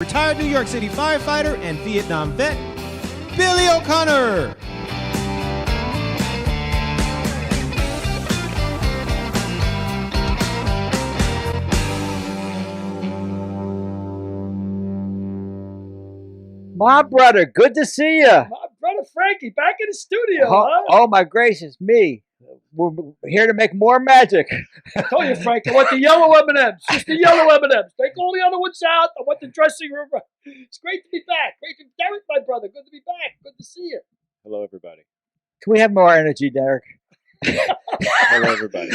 Retired New York City firefighter and Vietnam vet, Billy O'Connor. My brother, good to see you. My brother Frankie, back in the studio, huh? Oh, my gracious me. We're here to make more magic. I told you, Frank, I want the yellow M&Ms. Just the yellow M&Ms. Take all the other ones out. I want the dressing room. It's great to be back. Great to be Derek, my brother. Good to be back. Good to see you. Hello, everybody. Can we have more energy, Derek? Hello, everybody.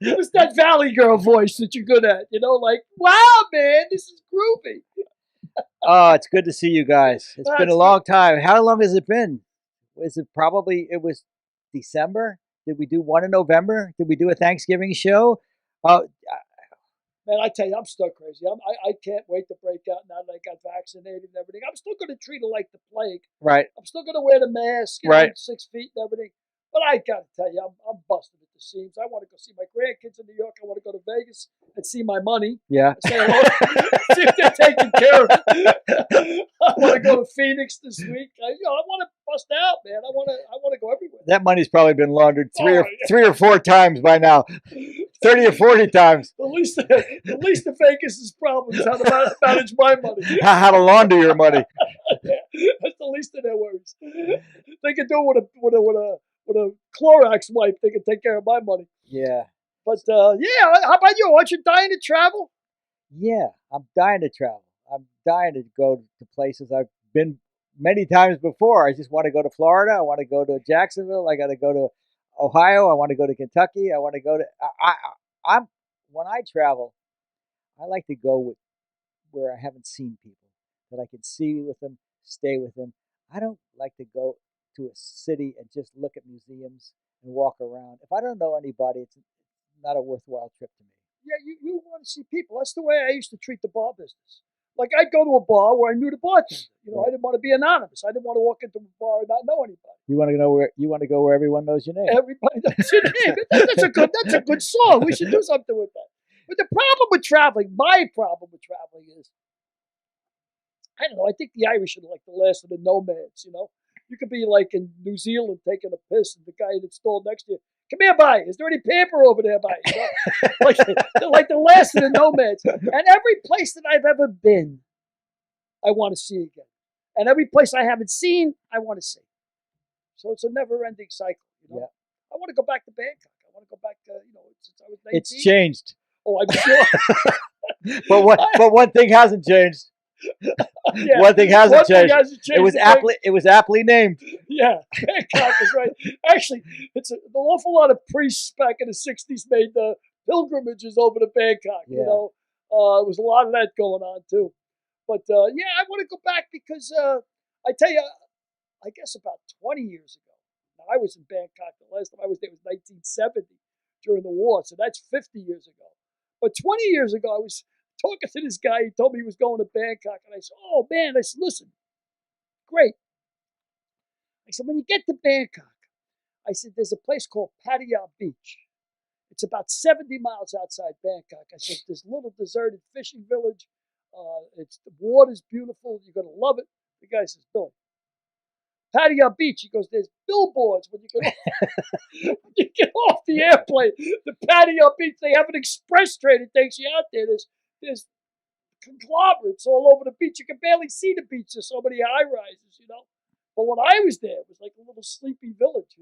Give us that Valley Girl voice that you're good at. You know, like, wow, man, this is groovy. Oh, it's good to see you guys. It's been a long time. How long has it been? It was December? Did we do one in November? Did we do a Thanksgiving show? Man, I tell you, I'm still crazy. I can't wait to break out now that I got vaccinated and everything. I'm still going to treat it like the plague. Right. I'm still going to wear the mask, right. 6 feet and everything. But I got to tell you, I'm busted at the seams. I want to go see my grandkids in New York. I want to go to Vegas and see my money. Yeah. Say hello. See if they're taking care of it. I want to go to Phoenix this week. I want to bust out, man. I want to go everywhere. That money's probably been laundered three or four times by now. 30 or 40 times. The least of Vegas' problems how to manage my money. How to launder your money. That's the least of their worries. They can do it with a Clorox wipe. They can take care of my money. Yeah. But how about you? Aren't you dying to travel? Yeah, I'm dying to travel. I'm dying to go to places I've been many times before. I just want to go to Florida. I want to go to Jacksonville. I got to go to Ohio. I want to go to Kentucky. I want to go to. When I travel, I like to go where I haven't seen people, that I can see with them, stay with them. I don't like to go to a city and just look at museums and walk around. If I don't know anybody, it's not a worthwhile trip to me. Yeah, you want to see people. That's the way I used to treat the bar business. Like, I'd go to a bar where I knew the bartender. I didn't want to be anonymous. I didn't want to walk into a bar and not know anybody. You want to go where everyone knows your name. Everybody knows your name. That's a good song. We should do something with that. But the problem with traveling, my problem with traveling is, I don't know, I think the Irish are like the last of the nomads, You could be like in New Zealand taking a piss and the guy that's stalled next to you, come here, bye. Is there any paper over there, bye? They're like the last of the nomads. And every place that I've ever been, I want to see again. And every place I haven't seen, I want to see. So it's a never-ending cycle, Yeah. I want to go back to Bangkok. I want to go back to, since I was 19. It's changed. Oh, I'm sure. but one thing hasn't changed. Yeah, one thing hasn't changed. It was aptly named. Yeah, Bangkok is right. Actually, it's an awful lot of priests back in the 60s made the pilgrimages over to Bangkok. Yeah. There was a lot of that going on too. But I want to go back because I tell you, I guess about 20 years ago. Now, I was in Bangkok. The last time I was there was 1970 during the war, so that's 50 years ago. But 20 years ago, I was talking to this guy. He told me he was going to Bangkok. And I said, oh, man. I said, listen, great. I said, when you get to Bangkok, I said, there's a place called Pattaya Beach. It's about 70 miles outside Bangkok. I said, this little deserted fishing village. The water's beautiful. You're going to love it. The guy says, Billy, Pattaya Beach. He goes, there's billboards when you get off the airplane. The Pattaya Beach, they have an express train that takes you out there. There's conglomerates all over the beach. You can barely see the beach. There's so many high rises, But when I was there, it was like a little sleepy village,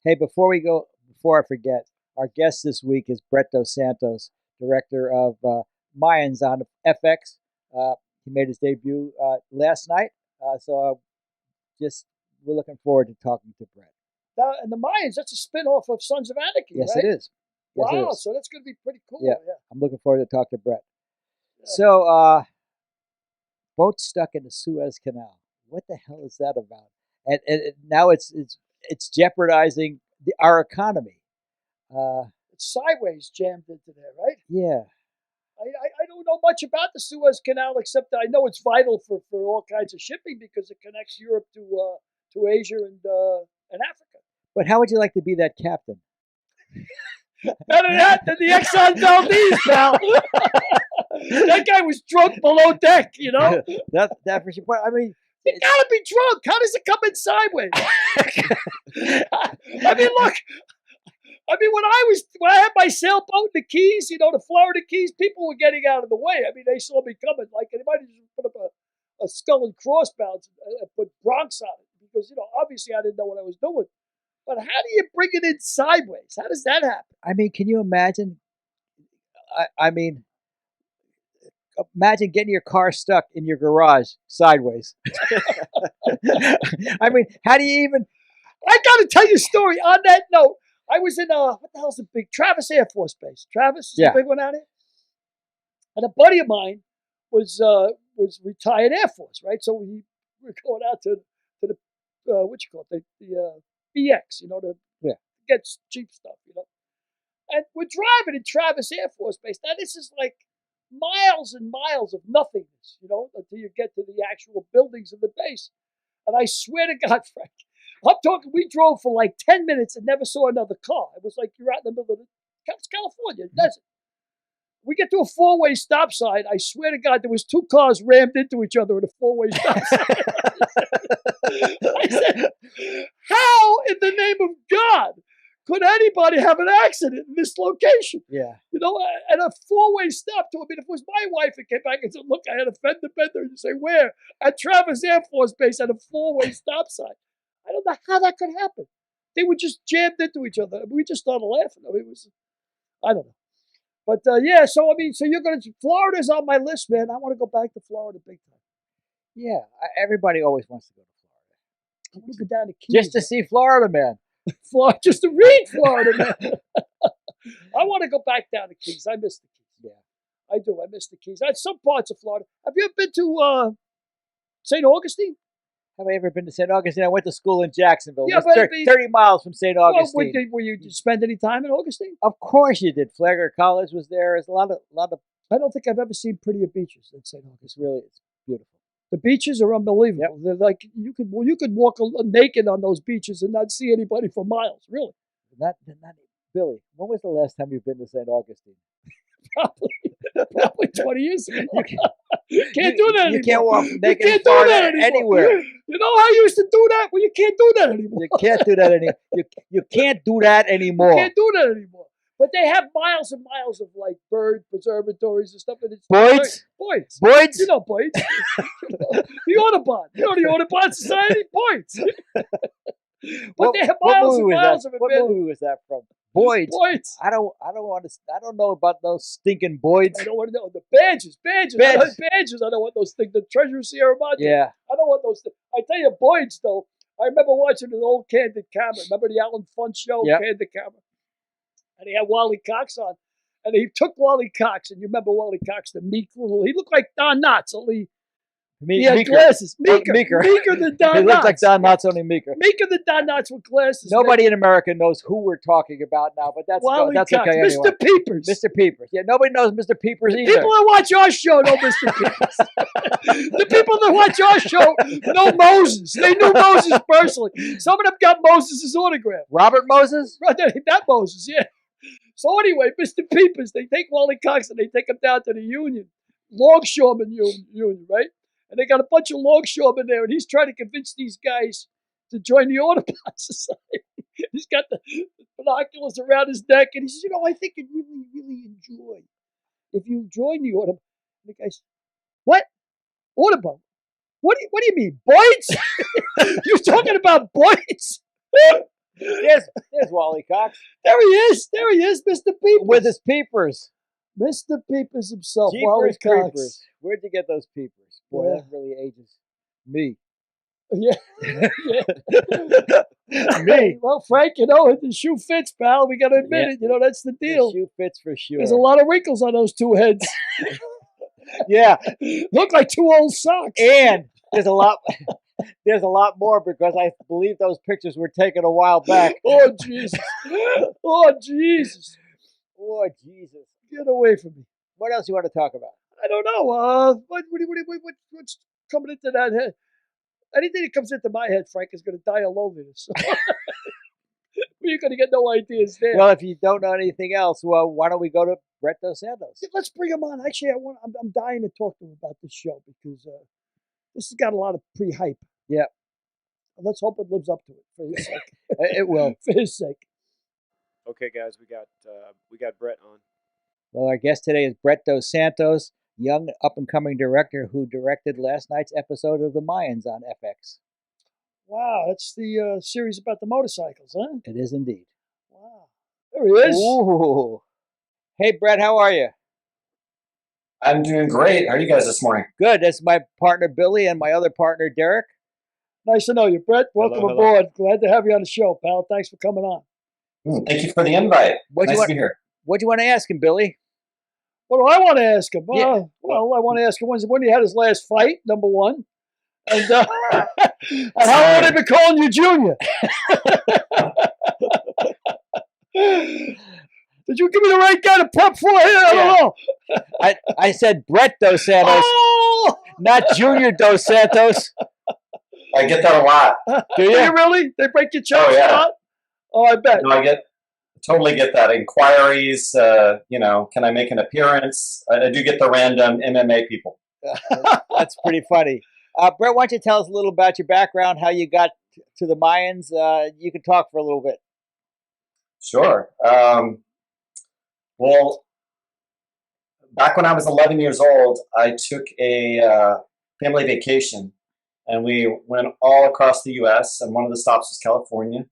Hey, before I forget, our guest this week is Breto Santos, director of Mayans on FX. He made his debut last night. We're looking forward to talking to Brett. And the Mayans, that's a spin-off of Sons of Anarchy, yes, right? It is. Yes, wow, it is. So that's going to be pretty cool. Yeah. I'm looking forward to talk to Brett. Yeah. So, boat stuck in the Suez Canal. What the hell is that about? And now it's jeopardizing our economy. It's sideways jammed into there, right? Yeah. I don't know much about the Suez Canal except that I know it's vital for all kinds of shipping because it connects Europe to Asia and Africa. But how would you like to be that captain? Better that than the Exxon Valdez, pal. That guy was drunk below deck, you know? that for sure. But I mean, You gotta be drunk. How does it come in sideways? I mean, look. I mean, when I had my sailboat in the Keys, the Florida Keys, people were getting out of the way. I mean, they saw me coming. Like, they might have just put up a skull and crossbones and put Bronx on it because, obviously I didn't know what I was doing. But how do you bring it in sideways? How does that happen? I mean, can you imagine? I mean, imagine getting your car stuck in your garage sideways. I mean, how do you even? I got to tell you a story. On that note, I was in what the hell's the big Travis Air Force Base? Travis is the big one out here. And a buddy of mine was retired Air Force, right? So we were going out to the what you call it, the BX, to get cheap stuff, And we're driving in Travis Air Force Base. Now this is like miles and miles of nothingness, until you get to the actual buildings of the base. And I swear to God, Frank, I'm talking, we drove for like 10 minutes and never saw another car. It was like you're out in the middle of it's California, desert. We get to a four-way stop sign. I swear to God, there was two cars rammed into each other at a four-way stop sign. I said, how in the name of God could anybody have an accident in this location? Yeah. And a four-way stop to, I mean, if it was my wife that came back and said, look, I had a fender bender, and you say, where? At Travis Air Force Base at a four-way stop sign. I don't know how that could happen. They were just jammed into each other. We just started laughing. I mean, I don't know. But so you're going to, Florida's on my list, man. I want to go back to Florida big time. Yeah, everybody always wants to go to Florida. I want to go down to Keys. Just to see Florida, man. Just to read Florida, man. I want to go back down to Keys. I miss the Keys. Yeah. I do. I miss the Keys. Some parts of Florida. Have you ever been to St. Augustine? Have I ever been to St. Augustine? I went to school in Jacksonville. Yeah, but 30 miles from St. Augustine. Were you spend any time in Augustine? Of course you did. Flagler College was there. There's a lot of. I don't think I've ever seen prettier beaches than St. Augustine. It's beautiful. The beaches are unbelievable. Yep. They're like you could walk naked on those beaches and not see anybody for miles. Really. Not Billy. When was the last time you've been to St. Augustine? Probably 20 years ago. You can't do that anymore. You can't walk naked in Florida anywhere. You know how you used to do that? Well, you can't do that anymore. You can't do that anymore. You can't do that anymore. You can't do that anymore. But they have miles and miles of like bird preservatories and stuff. And it's Boyd's? You know Boyd's. The Audubon. You know the Audubon Society? Boyd's. But they have miles and miles of it. What movie was that from? Boyd's. I don't know about those stinking Boyd's. I don't want to know the badges. I don't want those things. The Treasure Sierra Madre. Yeah. I don't want those things. I tell you, Boyd's though. I remember watching an old Candid Camera. Remember the Alan Funt show, Candid Camera, and he had Wally Cox on, and he took Wally Cox, and you remember Wally Cox, the meek little. He looked like Don Knotts, only. He had glasses. Meeker than Don Knotts. He looked like Don Knotts, only meeker. Meeker than Don Knotts with glasses. Nobody in America knows who we're talking about now, but that's okay anyway. Mr. Peepers. Mr. Peepers. Yeah, nobody knows Mr. Peepers either. People that watch our show know Mr. Peepers. The people that watch our show know Moses. They knew Moses personally. Some of them got Moses' autograph. Robert Moses? That Moses, yeah. So anyway, Mr. Peepers, they take Wally Cox and they take him down to the Union. Longshoreman Union, right? And they got a bunch of longshoremen there, and he's trying to convince these guys to join the Audubon Society. He's got the binoculars around his neck, and he says, I think you'd really, really enjoy if you join the Audubon. And the guy says, what? Audubon? What do you mean, Boyd's? You're talking about Boyd's? There's Wally Cox. There he is, Mr. Peepers. With his peepers. Mr. Peepers himself, Jeepers Wally Cox. Creepers. Where'd you get those peepers? Boy, that really ages me. Yeah. Me. Well, Frank, the shoe fits, pal. We got to admit it. That's the deal. The shoe fits for sure. There's a lot of wrinkles on those two heads. Yeah. Look like two old socks. And there's a lot more because I believe those pictures were taken a while back. Oh, Jesus. Oh, Jesus. Oh, Jesus. Get away from me. What else you want to talk about? I don't know. What's coming into that head? Anything that comes into my head, Frank, is going to die of loneliness. You're going to get no ideas there. Well, if you don't know anything else, well, why don't we go to Brett Dos Santos? Let's bring him on. Actually, I'm dying to talk to him about this show because this has got a lot of pre-hype. Yeah. Let's hope it lives up to it for his sake. It will. For his sake. Okay, guys, we got Brett on. Well, our guest today is Brett Dos Santos, young up-and-coming director who directed last night's episode of The Mayans on FX. Wow, that's the series about the motorcycles, huh? It is indeed. Wow. There he is. Ooh. Hey, Brett, how are you? I'm doing great. How are you guys this morning? Good. That's my partner, Billy, and my other partner, Derek. Nice to know you, Brett. Welcome Hello. aboard. Glad to have you on the show, pal. Thanks for coming on. Thank you for the invite. Nice to be here. What do you want to ask him, Billy? What do I want to ask him? Yeah. Well, I want to ask him when he had his last fight, number one. And, and how long have they been calling you Junior? Did you give me the right guy to prep for here? I don't know. I said Brett Dos Santos, not Junior Dos Santos. I get that a lot. Do Do you? you really? They break your chops yeah. a lot? Oh, I bet. No, totally get that. Inquiries, can I make an appearance? I do get the random MMA people. That's pretty funny. Brett, why don't you tell us a little about your background, how you got to the Mayans? You can talk for a little bit. Sure. Well, back when I was 11 years old, I took a family vacation, and we went all across the U.S., and one of the stops was California.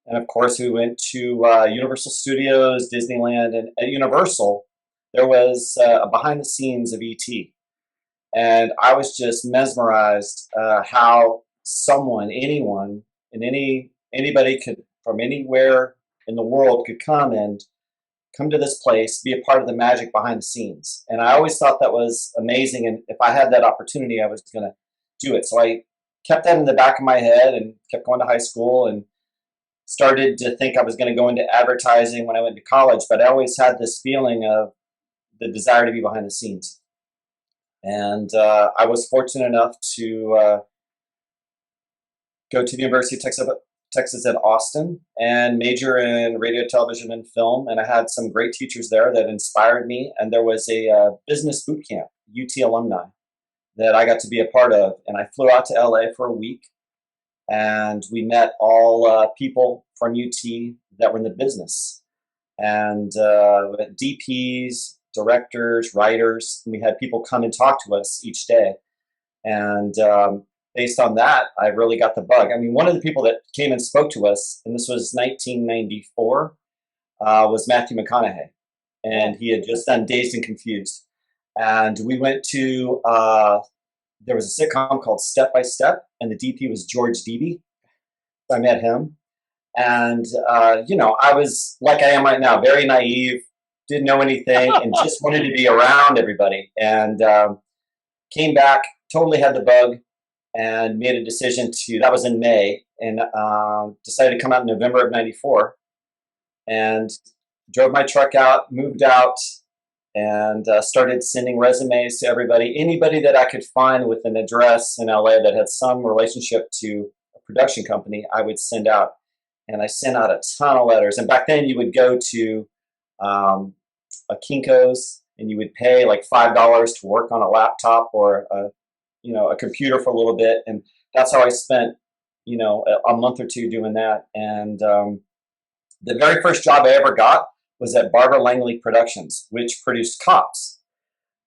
And of course, we went to Universal Studios, Disneyland, and at Universal, there was a behind the scenes of E.T. And I was just mesmerized how anyone, and anybody could from anywhere in the world could come to this place, be a part of the magic behind the scenes. And I always thought that was amazing. And if I had that opportunity, I was going to do it. So I kept that in the back of my head and kept going to high school and started to think I was going to go into advertising when I went to college. But I always had this feeling of the desire to be behind the scenes. And I was fortunate enough to go to the University of Texas at Austin and major in radio, television, and film. And I had some great teachers there that inspired me. And there was a business boot camp, UT alumni, that I got to be a part of. And I flew out to LA for a week. And we met all people from UT that were in the business. And DPs, directors, writers. And we had people come and talk to us each day. And based on that, I really got the bug. I mean, one of the people that came and spoke to us, and this was 1994, was Matthew McConaughey. And he had just done Dazed and Confused. And we went to, there was a sitcom called Step by Step, and the DP was George Debe. So I met him. And, I was like I am right now, very naive, didn't know anything, and just wanted to be around everybody. And came back, totally had the bug, and made a decision that was in May, and decided to come out in November of 94, and drove my truck out, moved out, and started sending resumes to anybody that I could find with an address in LA that had some relationship to a production company, I would send out. And I sent out a ton of letters. And back then you would go to a Kinko's and you would pay like $5 to work on a laptop or a computer for a little bit. And that's how I spent, a month or two doing that. And the very first job I ever got was at Barbara Langley Productions, which produced Cops.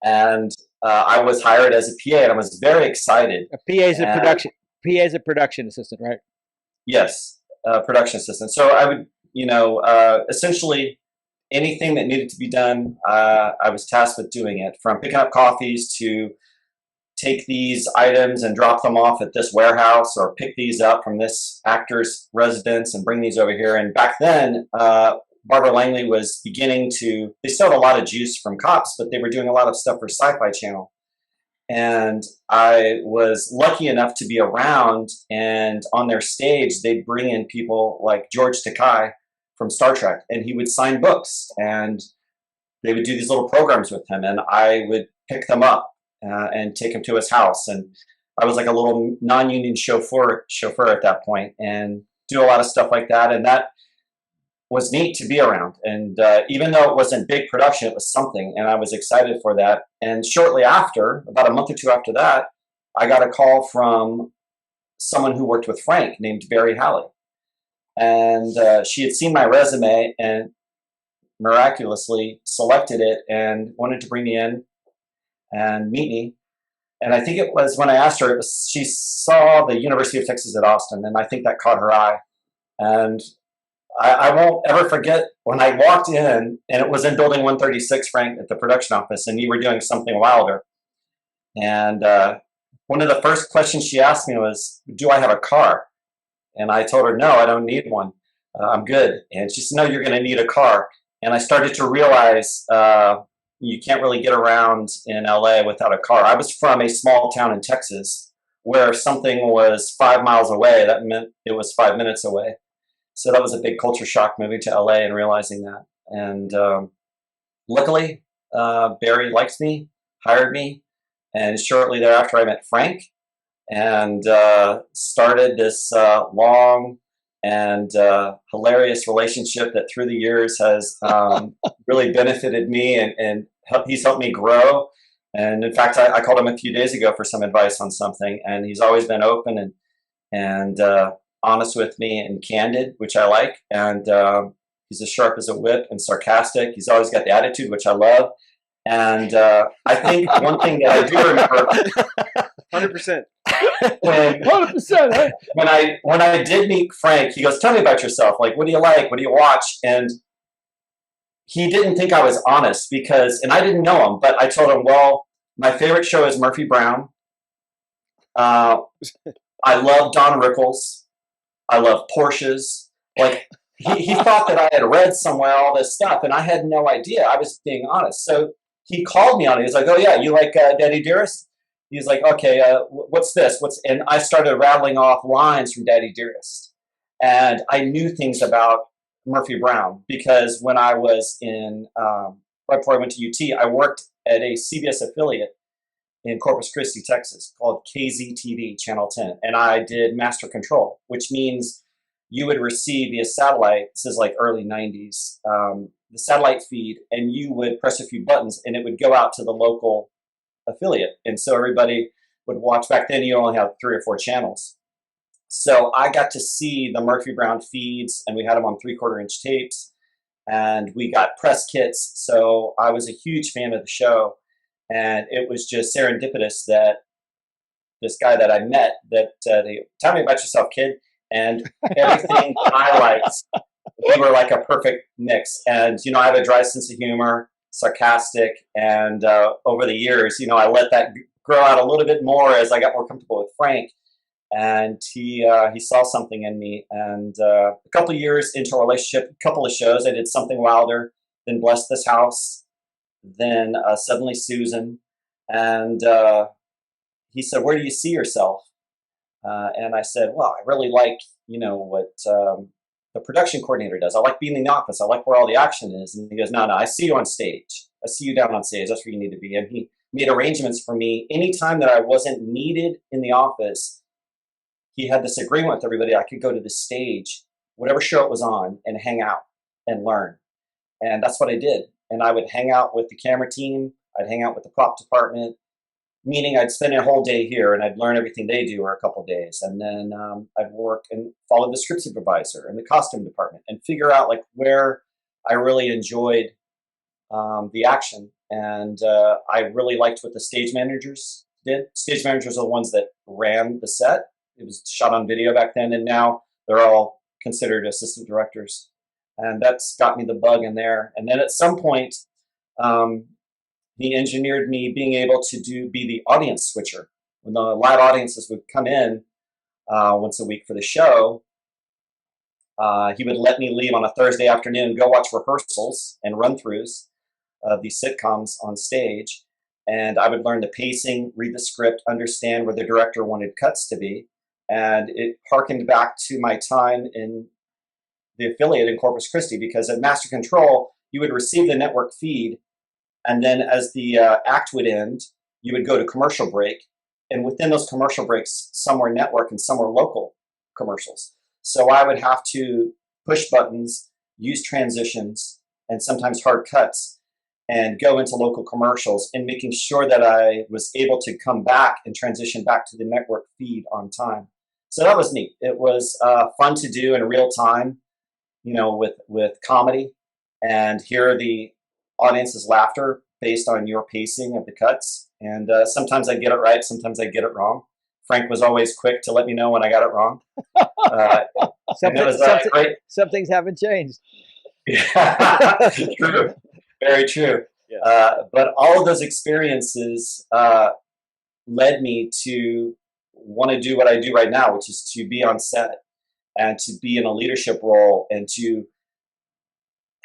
And I was hired as a PA, and I was very excited. A PA is a production assistant, right? Yes, production assistant. So I would, essentially anything that needed to be done, I was tasked with doing it, from picking up coffees to take these items and drop them off at this warehouse, or pick these up from this actor's residence and bring these over here. And back then, Barbara Langley was they still had a lot of juice from Cops, but they were doing a lot of stuff for Sci-Fi Channel. And I was lucky enough to be around, and on their stage, they'd bring in people like George Takei from Star Trek, and he would sign books, and they would do these little programs with him, and I would pick them up and take him to his house. And I was like a little non-union chauffeur at that point, and do a lot of stuff like that. And that was neat to be around. And even though it wasn't big production, it was something, and I was excited for that. And shortly after, about a month or two after that, I got a call from someone who worked with Frank named Barry Halley. And she had seen my resume and miraculously selected it and wanted to bring me in and meet me. And I think it was when I asked her, she saw the University of Texas at Austin, and I think that caught her eye. And I won't ever forget when I walked in, and it was in Building 136, Frank, at the production office, and you were doing something wilder. And one of the first questions she asked me was, do I have a car? And I told her, no, I don't need one. I'm good. And she said, no, you're going to need a car. And I started to realize you can't really get around in LA without a car. I was from a small town in Texas where something was 5 miles away. That meant it was 5 minutes away. So that was a big culture shock moving to LA and realizing that. And luckily, Barry liked me, hired me. And shortly thereafter, I met Frank and started this long and hilarious relationship that through the years has really benefited me and he's helped me grow. And in fact, I called him a few days ago for some advice on something, and he's always been open and honest with me and candid, which I like. And he's as sharp as a whip and sarcastic. He's always got the attitude, which I love. And I think one thing that I do remember, 100%. 100%. Huh? When I did meet Frank, he goes, "Tell me about yourself. Like, what do you like? What do you watch?" And he didn't think I was honest and I didn't know him, but I told him, well, my favorite show is Murphy Brown. I love Don Rickles. I love Porsches. Like, he thought that I had read somewhere all this stuff, and I had no idea. I was being honest. So he called me on it. He's like, "Oh yeah, you like Daddy Dearest?" He's like, "Okay, what's this? And I started rattling off lines from Daddy Dearest, and I knew things about Murphy Brown because when I was right before I went to UT, I worked at a CBS affiliate in Corpus Christi, Texas, called KZTV Channel 10, and I did master control, which means you would receive via satellite. This is like early 90s. The satellite feed, and you would press a few buttons and it would go out to the local affiliate. And so everybody would watch. Back then you only had 3 or 4 channels. So I got to see the Murphy Brown feeds, and we had them on 3/4 inch tapes, and we got press kits. So I was a huge fan of the show, and it was just serendipitous that this guy that I met, that tell me about yourself, kid, and everything I liked. We were like a perfect mix. And, I have a dry sense of humor, sarcastic. And over the years, I let that grow out a little bit more as I got more comfortable with Frank. And he saw something in me. And a couple of years into our relationship, a couple of shows, I did Something Wilder, then Bless This House, then Suddenly Susan. And he said, "Where do you see yourself?" And I said, "Well, I really like, what the production coordinator does. I like being in the office. I like where all the action is." And he goes, no, I see you on stage. I see you down on stage. That's where you need to be. And he made arrangements for me. Anytime that I wasn't needed in the office, he had this agreement with everybody. I could go to the stage, whatever show it was on, and hang out and learn. And that's what I did. And I would hang out with the camera team. I'd hang out with the prop department. Meaning I'd spend a whole day here and I'd learn everything they do for a couple of days. And then I'd work and follow the script supervisor and the costume department and figure out like where I really enjoyed the action. And I really liked what the stage managers did. Stage managers are the ones that ran the set. It was shot on video back then, and now they're all considered assistant directors. And that's got me the bug in there. And then at some point, he engineered me being able to be the audience switcher. When the live audiences would come in once a week for the show, he would let me leave on a Thursday afternoon, go watch rehearsals and run-throughs of these sitcoms on stage. And I would learn the pacing, read the script, understand where the director wanted cuts to be. And it harkened back to my time in the affiliate in Corpus Christi, because at Master Control, you would receive the network feed, and then as the act would end, you would go to commercial break. And within those commercial breaks, some were network and some were local commercials. So I would have to push buttons use transitions and sometimes hard cuts and go into local commercials, and making sure that I was able to come back and transition back to the network feed on time. So that was neat. It was fun to do in real time, with comedy, and hear the audience's laughter based on your pacing of the cuts. And sometimes I get it right, sometimes I get it wrong. Frank was always quick to let me know when I got it wrong. Some things haven't changed. True, very true. Yes. But all of those experiences led me to want to do what I do right now, which is to be on set and to be in a leadership role and to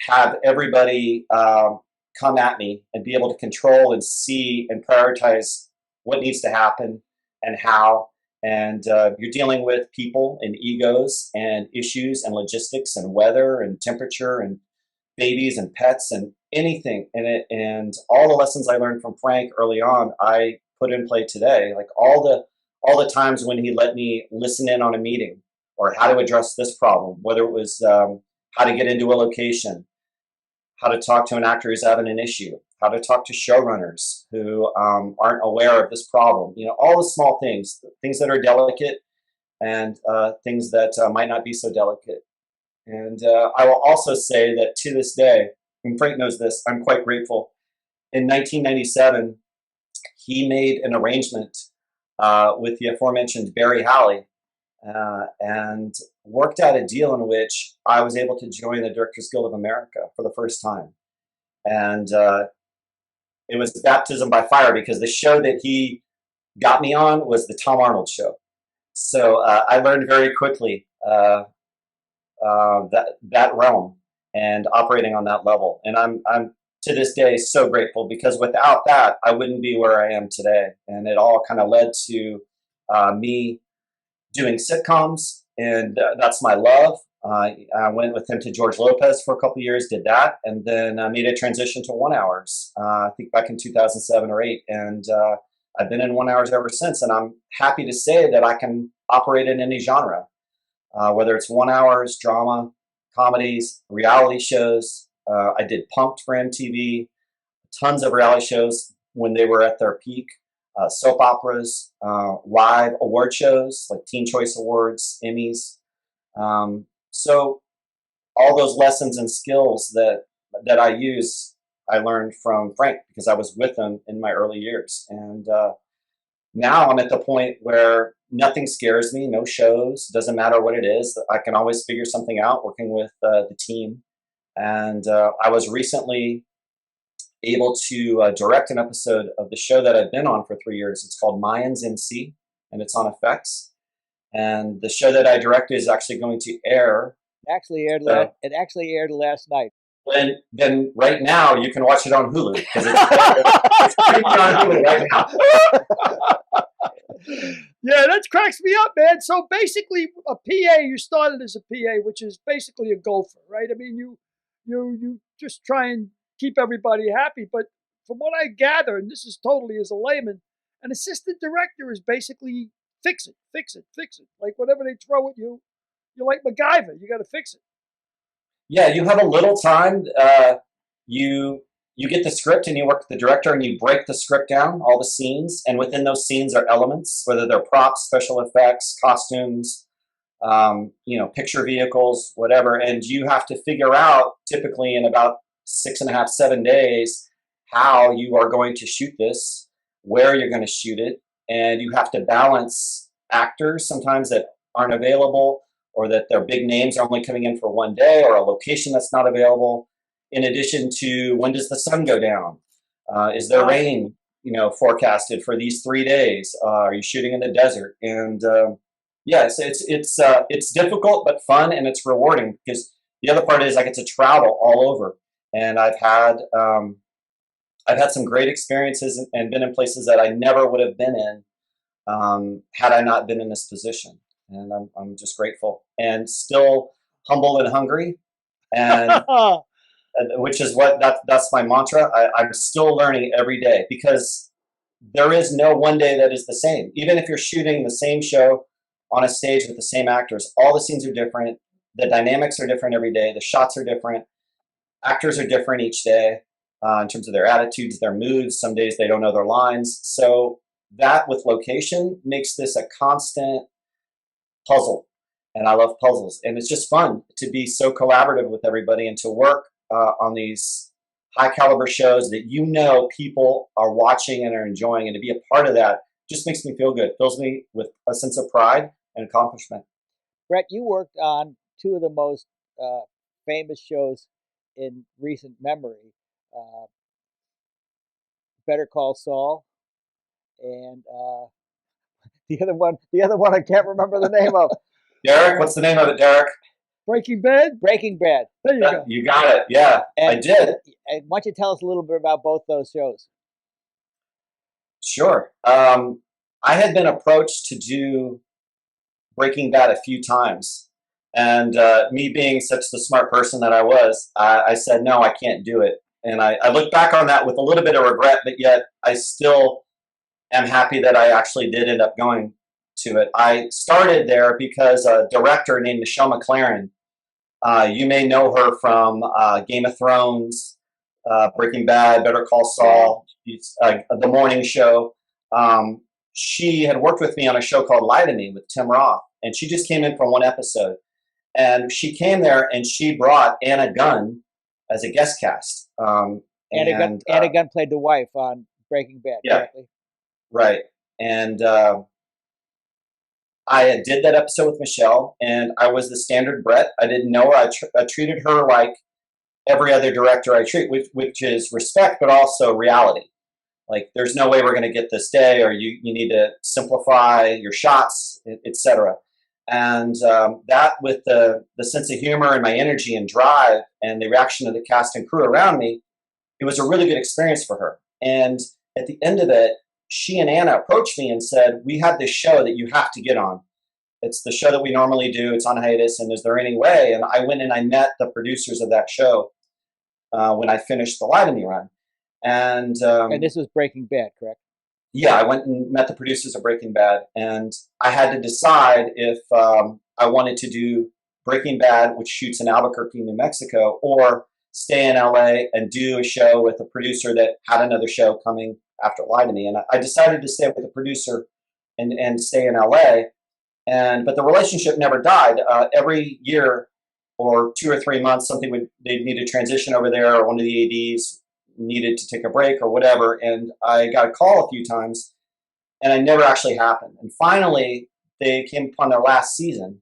have everybody come at me and be able to control and see and prioritize what needs to happen and how. And you're dealing with people and egos and issues and logistics and weather and temperature and babies and pets and anything in it. And all the lessons I learned from Frank early on, I put in play today. Like all the times when he let me listen in on a meeting, or how to address this problem, whether it was how to get into a location, how to talk to an actor who's having an issue, how to talk to showrunners who aren't aware of this problem. All the small things that are delicate, and things that might not be so delicate. And I will also say that to this day, and Frank knows this, I'm quite grateful. In 1997, he made an arrangement with the aforementioned Barry Halley, and worked out a deal in which I was able to join the Directors Guild of America for the first time. And it was baptism by fire, because the show that he got me on was the Tom Arnold show. So I learned very quickly that realm and operating on that level. And I'm to this day so grateful, because without that, I wouldn't be where I am today. And it all kind of led to me doing sitcoms, and that's my love. I went with him to George Lopez for a couple of years, did that, and then made a transition to 1 hours, I think back in 2007 or 8. And I've been in 1 hours ever since. And I'm happy to say that I can operate in any genre, whether it's 1 hours, drama, comedies, reality shows. I did Punk'd for MTV, tons of reality shows when they were at their peak. Soap operas, live award shows like Teen Choice Awards, Emmys. So all those lessons and skills that I use, I learned from Frank, because I was with him in my early years. And now I'm at the point where nothing scares me, no shows, doesn't matter what it is. I can always figure something out working with the team. And I was recently able to direct an episode of the show that I've been on for 3 years. It's called Mayans MC, and it's on FX. And the show that I directed is actually going to air. It actually aired last night. Then right now you can watch it on Hulu, because it's streaming on Hulu right now. Yeah, that cracks me up, man. So basically, a PA, you started as a PA, which is basically a gopher, right? I mean, you just try and keep everybody happy. But from what I gather, and this is totally as a layman, an assistant director is basically fix it. Like whatever they throw at you, you're like MacGyver. You got to fix it. Yeah, you have a little time. You get the script and you work with the director and you break the script down, all the scenes, and within those scenes are elements, whether they're props, special effects, costumes, picture vehicles, whatever. And you have to figure out, typically in about 6.5, 7 days, how you are going to shoot this, where you're going to shoot it. And you have to balance actors sometimes that aren't available, or that their big names are only coming in for 1 day, or a location that's not available. In addition to, when does the sun go down? Is there rain, forecasted for these 3 days? Are you shooting in the desert? And yes, it's difficult but fun, and it's rewarding, because the other part is I get to travel all over, and I've had some great experiences and been in places that I never would have been in had I not been in this position. And I'm just grateful, and still humble and hungry, and which is that's my mantra. I'm still learning every day, because there is no one day that is the same. Even if you're shooting the same show on a stage with the same actors, all the scenes are different. the dynamics are different every day. The shots are different. Actors are different each day in terms of their attitudes, their moods. Some days they don't know their lines. So that with location makes this a constant puzzle. And I love puzzles. And it's just fun to be so collaborative with everybody and to work on these high caliber shows that people are watching and are enjoying. And to be a part of that just makes me feel good, fills me with a sense of pride and accomplishment. Brett, you worked on two of the most famous shows in recent memory, Better Call Saul, and the other one I can't remember the name of. Derek, what's the name of it, Derek? Breaking Bad? Breaking Bad. There you go. You got it. Yeah, I did. And why don't you tell us a little bit about both those shows? Sure. I had been approached to do Breaking Bad a few times. And me being such the smart person that I was, I said, no, I can't do it. And I look back on that with a little bit of regret, but yet I still am happy that I actually did end up going to it. I started there because a director named Mclaren, you may know her from Game of Thrones, Breaking Bad, Better Call Saul, The Morning Show. She had worked with me on a show called Lie to Me with Tim Roth, and she just came in for one episode. And she came there and she brought Anna Gunn as a guest cast. Anna Gunn played the wife on Breaking Bad. Yeah, correctly? right. And I did that episode with Michelle, and I was the standard Brett. I didn't know her. I treated her like every other director I treat, which is respect, but also reality. Like, there's no way we're going to get this day, or you need to simplify your shots, etc. And that, with the sense of humor and my energy and drive and the reaction of the cast and crew around me, it was a really good experience for her. And at the end of it, she and Anna approached me and said, we have this show that you have to get on. It's the show that we normally do. It's on hiatus. And is there any way? And I went and I met the producers of that show when I finished the Lie to Me run. And this was Breaking Bad, correct? Yeah, I went and met the producers of Breaking Bad, and I had to decide if I wanted to do Breaking Bad, which shoots in Albuquerque, New Mexico, or stay in LA and do a show with a producer that had another show coming after Lie to Me. And I decided to stay with the producer and stay in LA. But the relationship never died. Every year or 2 or 3 months, they'd need to transition over there, or one of the ADs needed to take a break or whatever. And I got a call a few times, and it never actually happened. And finally, they came upon their last season,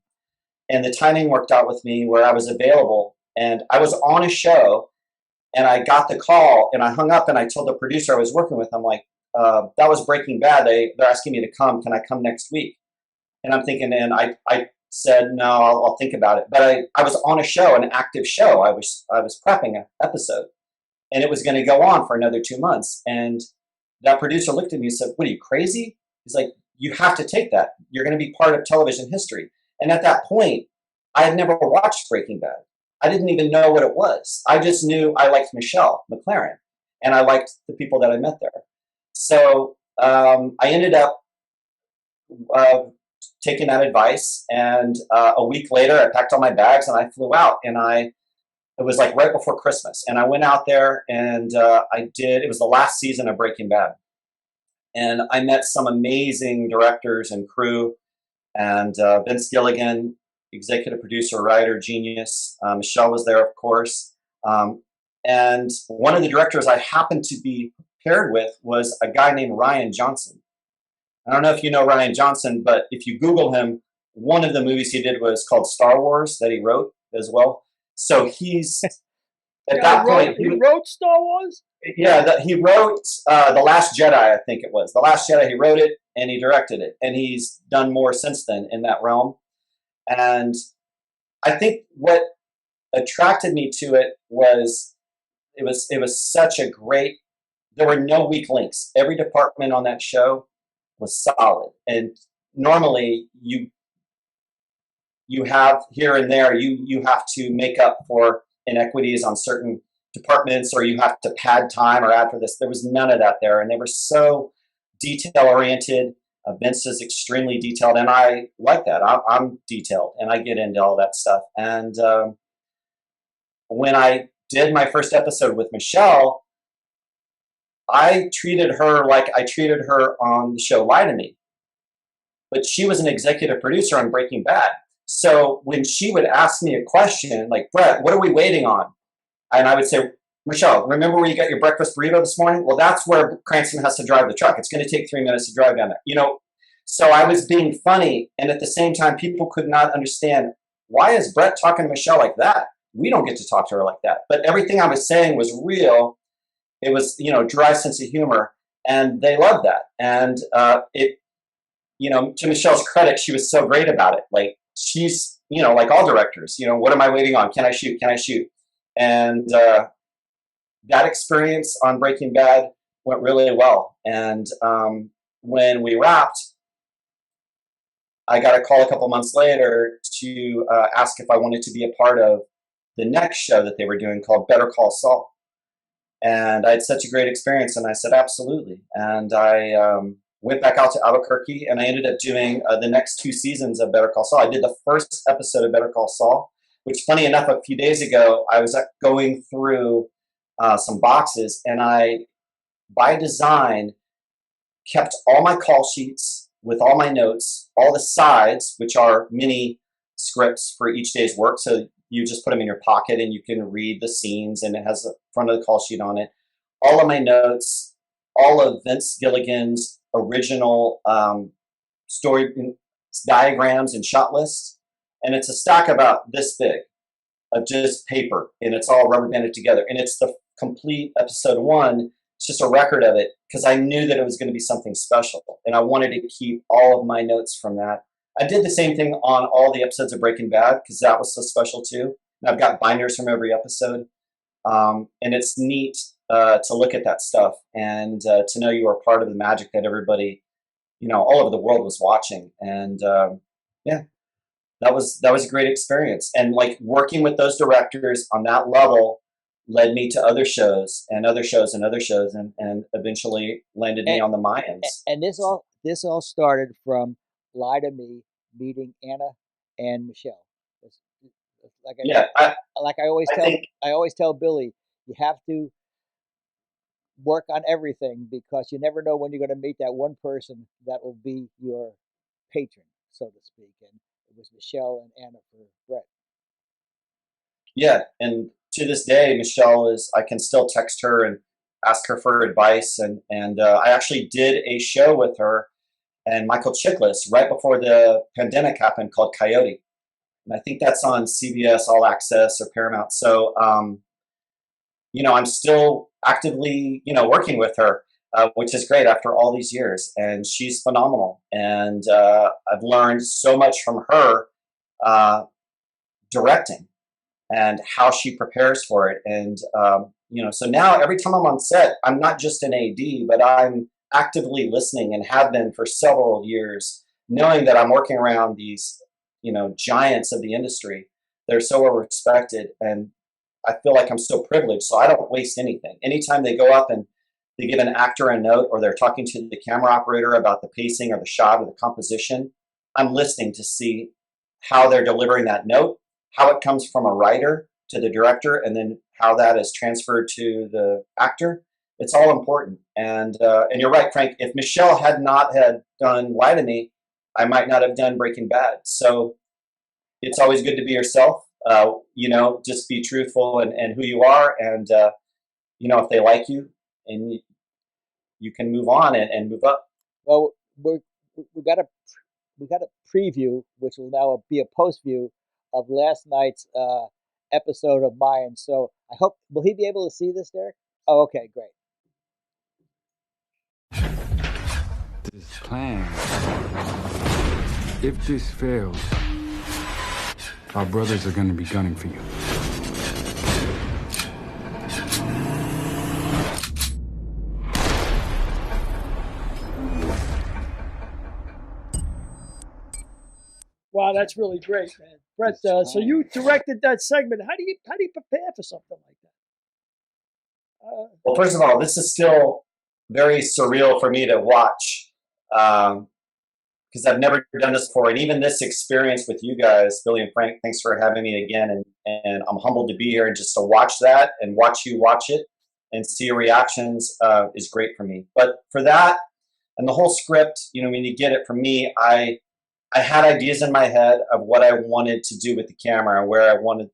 and the timing worked out with me where I was available. And I was on a show, and I got the call, and I hung up, and I told the producer I was working with, I'm like, that was Breaking Bad. They're asking me to come. Can I come next week? And I'm thinking, and I said, no, I'll think about it. But I was on a show, an active show. I was prepping an episode, and it was going to go on for another 2 months. And that producer looked at me and said, what, are you crazy? He's like, you have to take that. You're going to be part of television history. And at that point, I had never watched Breaking Bad. I didn't even know what it was. I just knew I liked Michelle Mclaren, and I liked the people that I met there. So I ended up taking that advice. And a week later, I packed all my bags and I flew out. And it was like right before Christmas. And I went out there and it was the last season of Breaking Bad. And I met some amazing directors and crew. And Vince Gilligan, executive producer, writer, genius. Michelle was there, of course. And one of the directors I happened to be paired with was a guy named Rian Johnson. I don't know if you know Rian Johnson, but if you Google him, one of the movies he did was called Star Wars that he wrote as well. So he's at that point. He wrote Star Wars? Yeah, he wrote The Last Jedi, I think it was. The Last Jedi, he wrote it and he directed it. And he's done more since then in that realm. And I think what attracted me to it was such a great, there were no weak links. Every department on that show was solid. And normally you have here and there, you have to make up for inequities on certain departments, or you have to pad time or add for this. There was none of that there. And they were so detail oriented. Vince is extremely detailed, and I like that. I'm detailed, and I get into all that stuff. And when I did my first episode with Michelle, I treated her like I treated her on the show Lie to Me. But she was an executive producer on Breaking Bad. So when she would ask me a question like, Brett, what are we waiting on? And I would say, Michelle, remember where you got your breakfast burrito this morning? Well, that's where Cranston has to drive the truck. It's going to take 3 minutes to drive down there. You know, so I was being funny. And at the same time, people could not understand, why is Brett talking to Michelle like that? We don't get to talk to her like that. But everything I was saying was real. It was, you know, dry sense of humor. And they loved that. And you know, to Michelle's credit, she was so great about it. Like, she's, you know, like all directors, you know, what am I waiting on? Can I shoot? Can I shoot? And that experience on Breaking Bad went really well. And when we wrapped, I got a call a couple months later to ask if I wanted to be a part of the next show that they were doing called Better Call Saul. And I had such a great experience, and I said, absolutely. And I went back out to Albuquerque, and I ended up doing the next 2 seasons of Better Call Saul. I did the first episode of Better Call Saul, which, funny enough, a few days ago, I was going through some boxes, and I, by design, kept all my call sheets with all my notes, all the sides, which are mini scripts for each day's work. So you just put them in your pocket, and you can read the scenes, and it has the front of the call sheet on it. All of my notes, all of Vince Gilligan's original story diagrams and shot lists, and it's a stack about this big of just paper, and it's all rubber banded together, and it's the complete episode 1. It's just a record of it, because I knew that it was going to be something special, and I wanted to keep all of my notes from that. I did the same thing on all the episodes of Breaking Bad, because that was so special too. And I've got binders from every episode, and it's neat to look at that stuff and to know you are part of the magic that everybody, you know, all over the world was watching. And yeah, that was a great experience. And like working with those directors on that level led me to other shows and other shows and other shows, and eventually landed me on the Mayans. And this all started from Lie to Me meeting Anna and Michelle. Like I always tell Billy, you have to work on everything, because you never know when you're going to meet that one person that will be your patron, so to speak. And it was Michelle and Anna for Brett. Yeah, and to this day, Michelle I can still text her and ask her for advice. And I actually did a show with her and Michael Chiklis right before the pandemic happened called Coyote. And I think that's on CBS All Access or Paramount. So, you know, I'm still actively, you know, working with her, which is great after all these years. And she's phenomenal. And I've learned so much from her directing and how she prepares for it. And, you know, so now every time I'm on set, I'm not just an AD, but I'm actively listening, and have been for several years, knowing that I'm working around these, you know, giants of the industry. They're so well respected, and I feel like I'm so privileged, so I don't waste anything. Anytime they go up and they give an actor a note, or they're talking to the camera operator about the pacing or the shot or the composition, I'm listening to see how they're delivering that note, how it comes from a writer to the director, and then how that is transferred to the actor. It's all important. And you're right, Frank, if Michelle had not had done Lie to Me, I might not have done Breaking Bad. So it's always good to be yourself. You know, just be truthful and who you are. And, you know, if they like you, and you can move on and move up. Well, we got a preview, which will now be a post view of last night's episode of Mayans. So I hope, will he be able to see this, Derek? Oh, okay, great. This plan, if this fails, our brothers are going to be gunning for you. Wow, that's really great, man. Brett, so you directed that segment. How do you prepare for something like that? Well, first of all, this is still very surreal for me to watch. because I've never done this before. And even this experience with you guys, Billy and Frank, thanks for having me again. And I'm humbled to be here, and just to watch that and watch you watch it and see your reactions is great for me. But for that and the whole script, when you get it from me, I had ideas in my head of what I wanted to do with the camera, where I wanted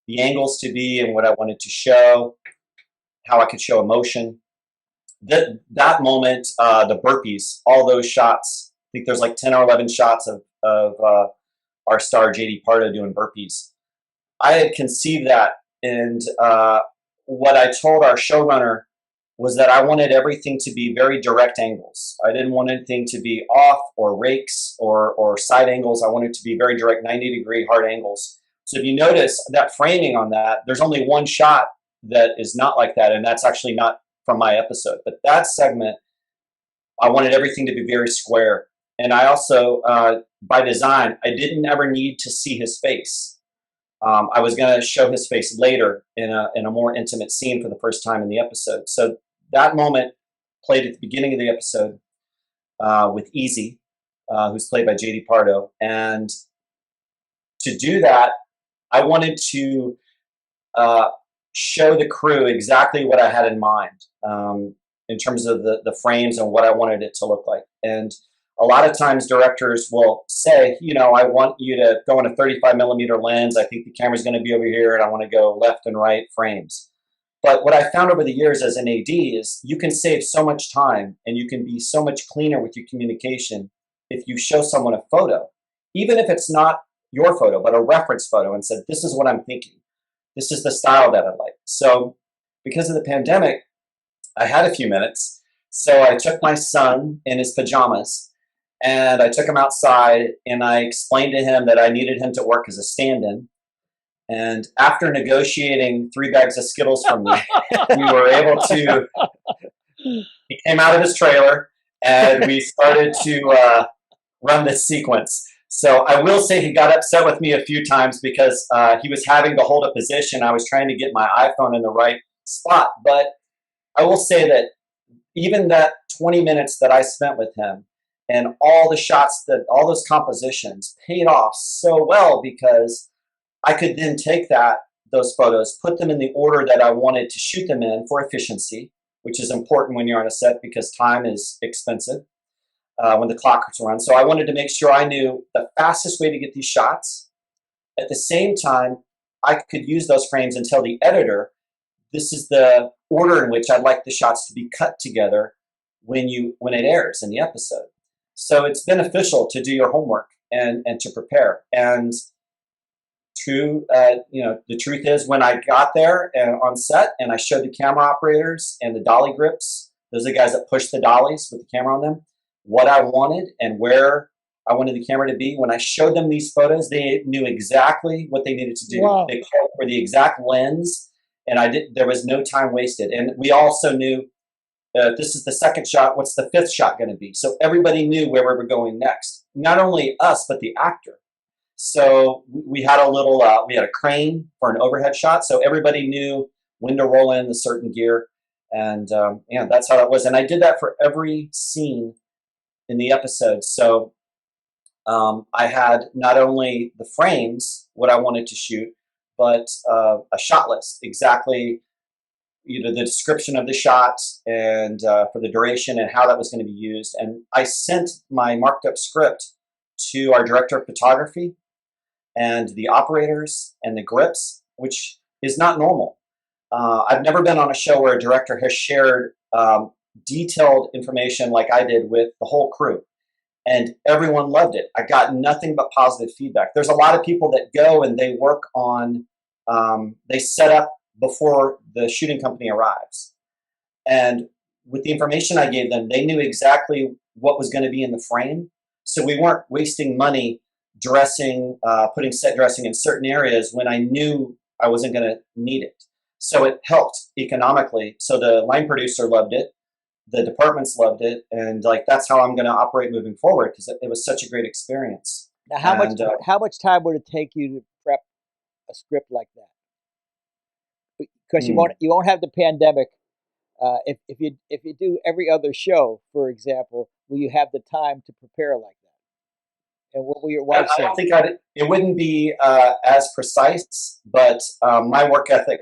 the angles to be and what I wanted to show, how I could show emotion. That moment, the burpees, all those shots, I think there's like 10 or 11 shots of our star JD Pardo doing burpees. I had conceived that, and what I told our showrunner was that I wanted everything to be very direct angles. I didn't want anything to be off or rakes or side angles. I wanted it to be very direct, 90-degree hard angles. So if you notice that framing on that, there's only one shot that is not like that, and that's actually not from my episode. But that segment, I wanted everything to be very square. And I also, by design, I didn't ever need to see his face. I was going to show his face later in a more intimate scene for the first time in the episode. So that moment played at the beginning of the episode with Easy, who's played by JD Pardo. And to do that, I wanted to show the crew exactly what I had in mind in terms of the frames and what I wanted it to look like. And a lot of times directors will say, I want you to go on a 35 millimeter lens. I think the camera's going to be over here, and I want to go left and right frames. But what I found over the years as an AD is you can save so much time, and you can be so much cleaner with your communication if you show someone a photo, even if it's not your photo, but a reference photo, and said, this is what I'm thinking. This is the style that I like. So because of the pandemic, I had a few minutes. So I took my son in his pajamas, and I took him outside, and I explained to him that I needed him to work as a stand-in. And after negotiating 3 bags of Skittles from me, we were able to, he came out of his trailer, and we started to run this sequence. So I will say he got upset with me a few times because he was having to hold a position. I was trying to get my iPhone in the right spot. But I will say that even that 20 minutes that I spent with him and all the shots, all those compositions paid off so well, because I could then take those photos, put them in the order that I wanted to shoot them in for efficiency, which is important when you're on a set because time is expensive when the clock is run. So I wanted to make sure I knew the fastest way to get these shots. At the same time, I could use those frames and tell the editor, this is the order in which I'd like the shots to be cut together when it airs in the episode. So it's beneficial to do your homework and to prepare. And the truth is, when I got there and on set and I showed the camera operators and the dolly grips, those are the guys that push the dollies with the camera on them, what I wanted and where I wanted the camera to be. When I showed them these photos, they knew exactly what they needed to do. Wow. They called for the exact lens, and there was no time wasted. And we also knew this is the second shot. What's the 5th shot going to be? So everybody knew where we were going next. Not only us, but the actor. So we had we had a crane for an overhead shot. So everybody knew when to roll in the certain gear. And that's how it was. And I did that for every scene in the episode. So I had not only the frames, what I wanted to shoot, but a shot list, exactly the description of the shot and for the duration and how that was going to be used. And I sent my marked up script to our director of photography and the operators and the grips, which is not normal. I've never been on a show where a director has shared detailed information like I did with the whole crew. And everyone loved it. I got nothing but positive feedback. There's a lot of people that go and they work on, they set up before the shooting company arrives. And with the information I gave them, they knew exactly what was going to be in the frame. So we weren't wasting money dressing, putting set dressing in certain areas when I knew I wasn't going to need it. So it helped economically. So the line producer loved it. The departments loved it. And that's how I'm going to operate moving forward, because it was such a great experience. Now, how much time would it take you to prep a script like that? Because you won't have the pandemic. If you do every other show, for example, will you have the time to prepare like that? And what will your I wife say? don't think it wouldn't be as precise, but my work ethic,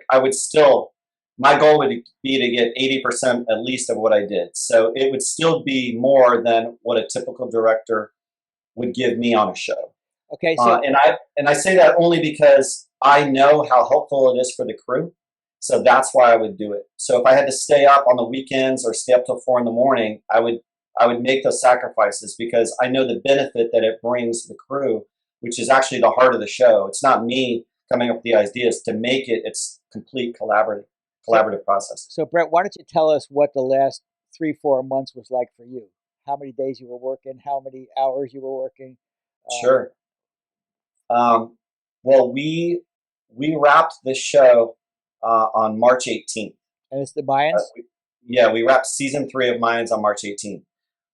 my goal would be to get 80% at least of what I did. So it would still be more than what a typical director would give me on a show. Okay, so And I say that only because I know how helpful it is for the crew. So that's why I would do it. So if I had to stay up on the weekends or stay up till 4 a.m, I would make those sacrifices because I know the benefit that it brings to the crew, which is actually the heart of the show. It's not me coming up with the ideas to make it. It's complete collaborative process. So Brett, why don't you tell us what the last 3-4 months was like for you? How many days you were working? How many hours you were working? Sure. Well, we wrapped this show on March 18th. And it's the Mayans? We wrapped season 3 of Mayans on March 18th.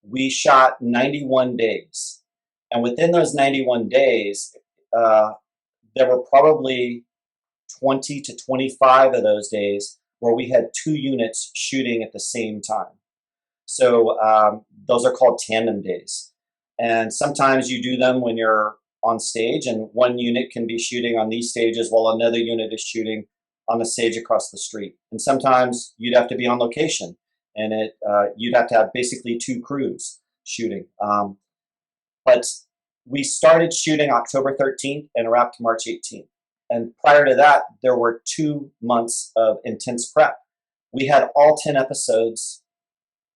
We shot 91 days. And within those 91 days, there were probably 20 to 25 of those days where we had 2 units shooting at the same time. So those are called Tandem Days. And sometimes you do them when you're on stage and one unit can be shooting on these stages while another unit is shooting on the stage across the street. And sometimes you'd have to be on location and you'd have to have basically 2 crews shooting. But we started shooting October 13th and wrapped March 18th. And prior to that, there were 2 months of intense prep. We had all 10 episodes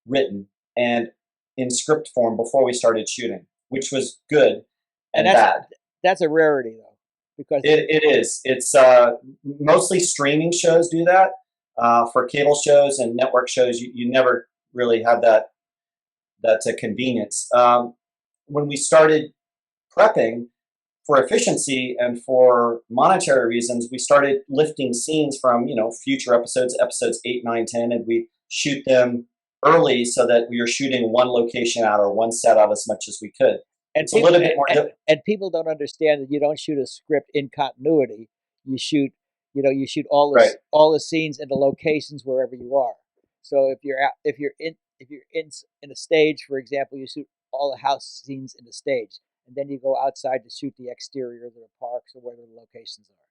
written and in script form before we started shooting, which was good and bad. That's a rarity, though, because it is. It's mostly streaming shows do that. For cable shows and network shows, you never really have that convenience. When we started prepping for efficiency and for monetary reasons, we started lifting scenes from future episodes 8, 9, 10, and we shoot them early so that we were shooting one location out or one set out as much as we could. And it's a little bit more. And people don't understand that you don't shoot a script in continuity. You shoot, all the scenes and the locations wherever you are. So if you're in a stage, for example, you shoot all the house scenes in the stage, and then you go outside to shoot the exterior of the parks or where the locations are.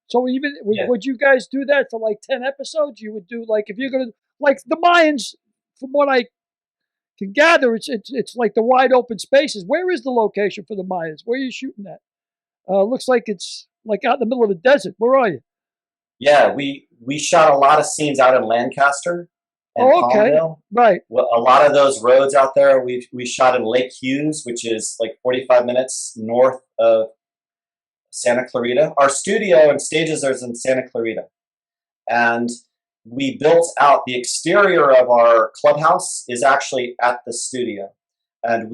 So would you guys do that for like 10 episodes? You would do if you're gonna the Mayans, from what I can gather, it's like the wide open spaces. Where is the location for the Mayans? Where are you shooting at? Looks like it's like out in the middle of the desert. Where are you? Yeah, we shot a lot of scenes out in Lancaster and Palmdale. Right. Well, a lot of those roads out there, we shot in Lake Hughes, which is like 45 minutes north of Santa Clarita. Our studio and stages are in Santa Clarita. And we built out the exterior of our clubhouse is actually at the studio. And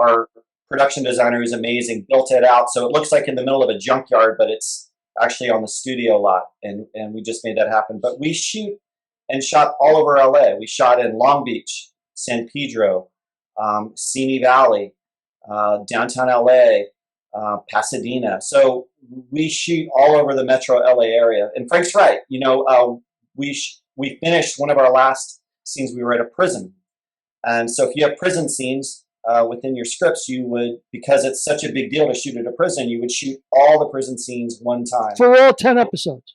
our production designer, who's amazing, built it out so it looks like in the middle of a junkyard, but it's actually on the studio lot. And we just made that happen. But we shoot and shot all over LA. We shot in Long Beach, San Pedro, Simi Valley, downtown LA, Pasadena. So we shoot all over the metro LA area. And Frank's right. We finished one of our last scenes. We were at a prison. And so if you have prison scenes within your scripts, you would, because it's such a big deal to shoot at a prison, you would shoot all the prison scenes one time. For all 10 episodes.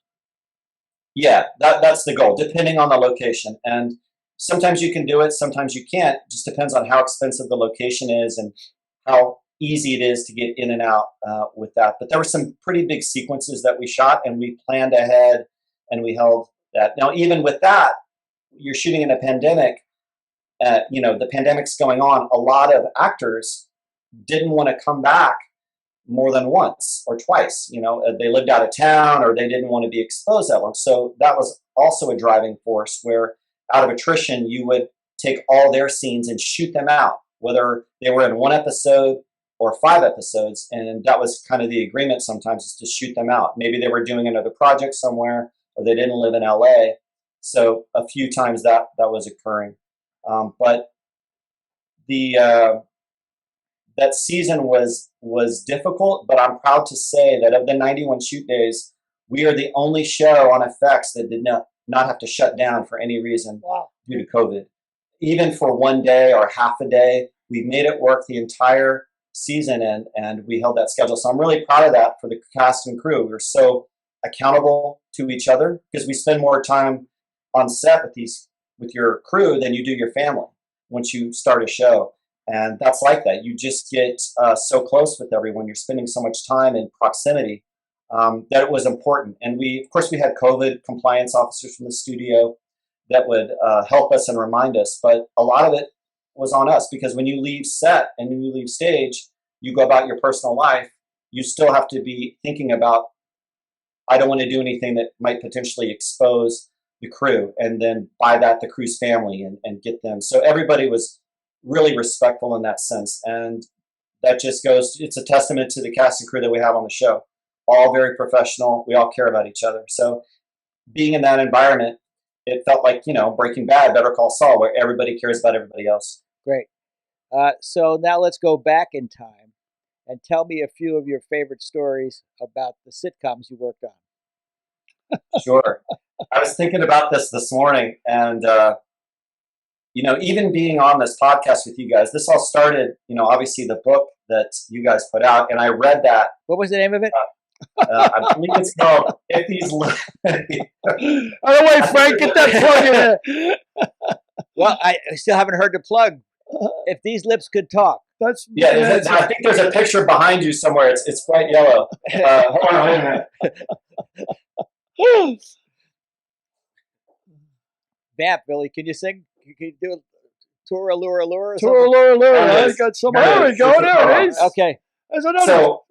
Yeah, that's the goal, depending on the location. And sometimes you can do it, sometimes you can't. It just depends on how expensive the location is and how easy it is to get in and out with that. But there were some pretty big sequences that we shot, and we planned ahead, and we held that. Now, even with that, you're shooting in a pandemic. The pandemic's going on. A lot of actors didn't want to come back more than once or twice. They lived out of town or they didn't want to be exposed that long. So that was also a driving force where out of attrition, you would take all their scenes and shoot them out, whether they were in 1 episode or 5 episodes. And that was kind of the agreement sometimes, is to shoot them out. Maybe they were doing another project somewhere or they didn't live in LA. So a few times that was occurring. But that season was difficult, but I'm proud to say that of the 91 shoot days, we are the only show on FX that did not have to shut down for any reason due to COVID. Even for one day or half a day, we made it work the entire season, and we held that schedule. So I'm really proud of that for the cast and crew. We were so accountable to each other because we spend more time on set with your crew than you do your family once you start a show. And that's like that. You just get so close with everyone. You're spending so much time in proximity that it was important. And of course, we had COVID compliance officers from the studio that would help us and remind us. But a lot of it was on us because when you leave set and when you leave stage, you go about your personal life. You still have to be thinking about, I don't want to do anything that might potentially expose the crew, and then by that, the crew's family and get them. So everybody was really respectful in that sense. And that just goes, it's a testament to the cast and crew that we have on the show. All very professional. We all care about each other. So being in that environment, it felt like, Breaking Bad, Better Call Saul, where everybody cares about everybody else. Great. So now let's go back in time and tell me a few of your favorite stories about the sitcoms you worked on. Sure. I was thinking about this morning, and even being on this podcast with you guys, this all started, obviously the book that you guys put out, and I read that. What was the name of it? I believe it's called If These Oh, wait, Frank, get that plug in there. Well, I still haven't heard the plug. If These Lips Could Talk. That's I think there's a picture behind you somewhere. It's bright yellow. Hold on, wait a minute. Vamp, Billy, can you sing? Can you do a Tour Allure Allure or something? Tour Allure Allure. There it I is. got some. There There it we go. is. There it is. Okay. There's another. So,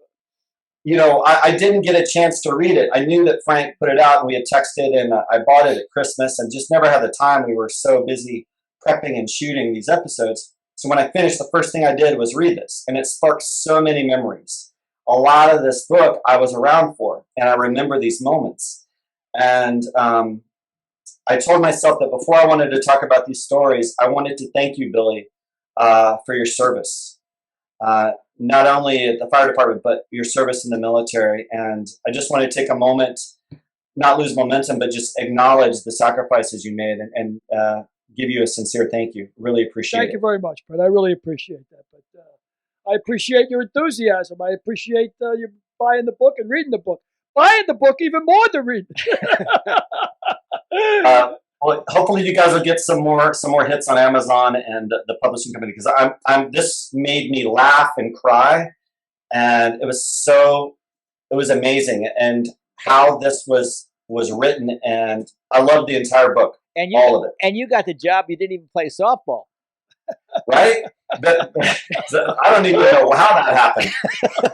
I didn't get a chance to read it. I knew that Frank put it out, and we had texted, and I bought it at Christmas, and just never had the time. We were so busy prepping and shooting these episodes. So when I finished, the first thing I did was read this, and it sparked so many memories. A lot of this book I was around for, and I remember these moments. And I told myself that before I wanted to talk about these stories, I wanted to thank you, Billy, for your service. Not only at the fire department, but your service in the military. And I just want to take a moment, not lose momentum, but just acknowledge the sacrifices you made and give you a sincere thank you. Really appreciate it. Thank you very much, Brett. I really appreciate that. But I appreciate your enthusiasm. I appreciate you buying the book and reading the book. Buying the book even more than reading. Well, hopefully you guys will get some more hits on Amazon and the publishing company, because this made me laugh and cry, and it was amazing, and how this was written, and I loved the entire book, all of it. And you got the job. You didn't even play softball, right? I don't even know how that happened.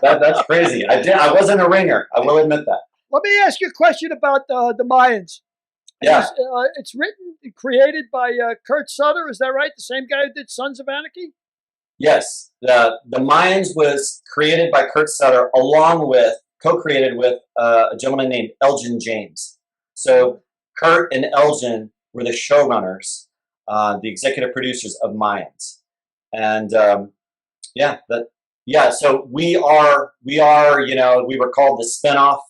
That's crazy. I wasn't a ringer. I will admit that. Let me ask you a question about the Mayans. Yeah. It's written and created by Kurt Sutter. Is that right? The same guy who did Sons of Anarchy? Yes. The Mayans was created by Kurt Sutter, co-created with a gentleman named Elgin James. So Kurt and Elgin were the showrunners, the executive producers of Mayans. And so we were called the spinoff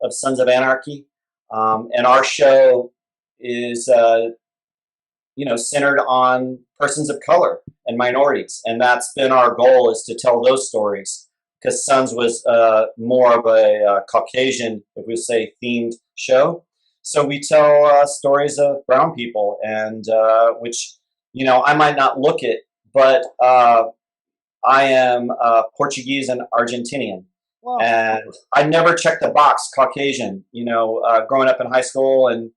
of Sons of Anarchy. And our show is, centered on persons of color and minorities. And that's been our goal, is to tell those stories, because Sons was more of a Caucasian, if we say, themed show. So we tell stories of brown people, and which, I might not look it, but I am Portuguese and Argentinian. Wow. And I never checked the box Caucasian, growing up in high school and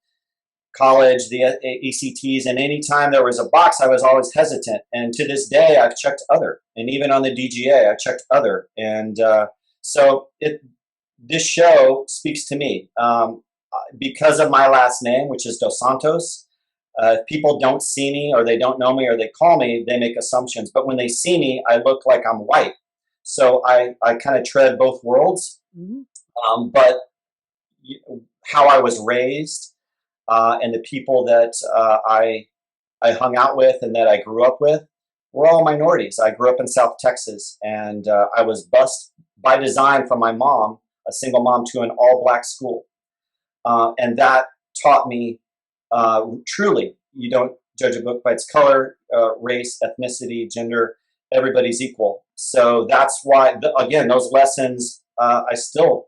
college, the ACTs, and anytime there was a box, I was always hesitant. And to this day, I've checked other. And even on the DGA, I checked other. And this show speaks to me because of my last name, which is Dos Santos. If people don't see me, or they don't know me, or they call me, they make assumptions. But when they see me, I look like I'm white. So I kind of tread both worlds. Mm-hmm. But how I was raised and the people that I hung out with and that I grew up with were all minorities. I grew up in South Texas, and I was bused by design from my mom, a single mom, to an all-black school. And that taught me truly, you don't judge a book by its color, race, ethnicity, gender. Everybody's equal. So that's why, again, those lessons I still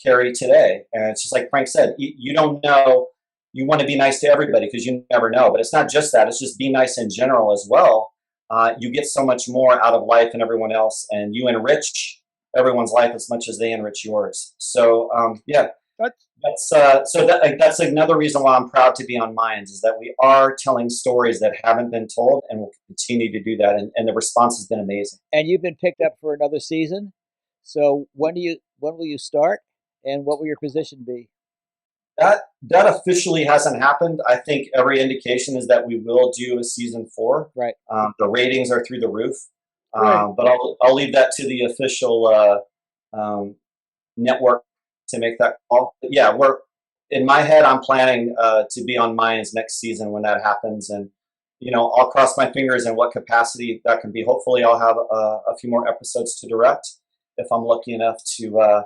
carry today. And it's just like Frank said, you don't know, you want to be nice to everybody because you never know. But it's not just that, it's just be nice in general as well. You get so much more out of life and everyone else, and you enrich everyone's life as much as they enrich yours. So yeah, that's another reason why I'm proud to be on Mayans, is that we are telling stories that haven't been told, and we'll continue to do that. And the response has been amazing. And you've been picked up for another season. So when will you start, and what will your position be? That officially hasn't happened. I think every indication is that we will do a season 4. Right. The ratings are through the roof. Right. But I'll leave that to the official network to make that call. But yeah, we're in my head. I'm planning to be on Mayans next season when that happens, and I'll cross my fingers in what capacity that can be. Hopefully, I'll have a few more episodes to direct if I'm lucky enough to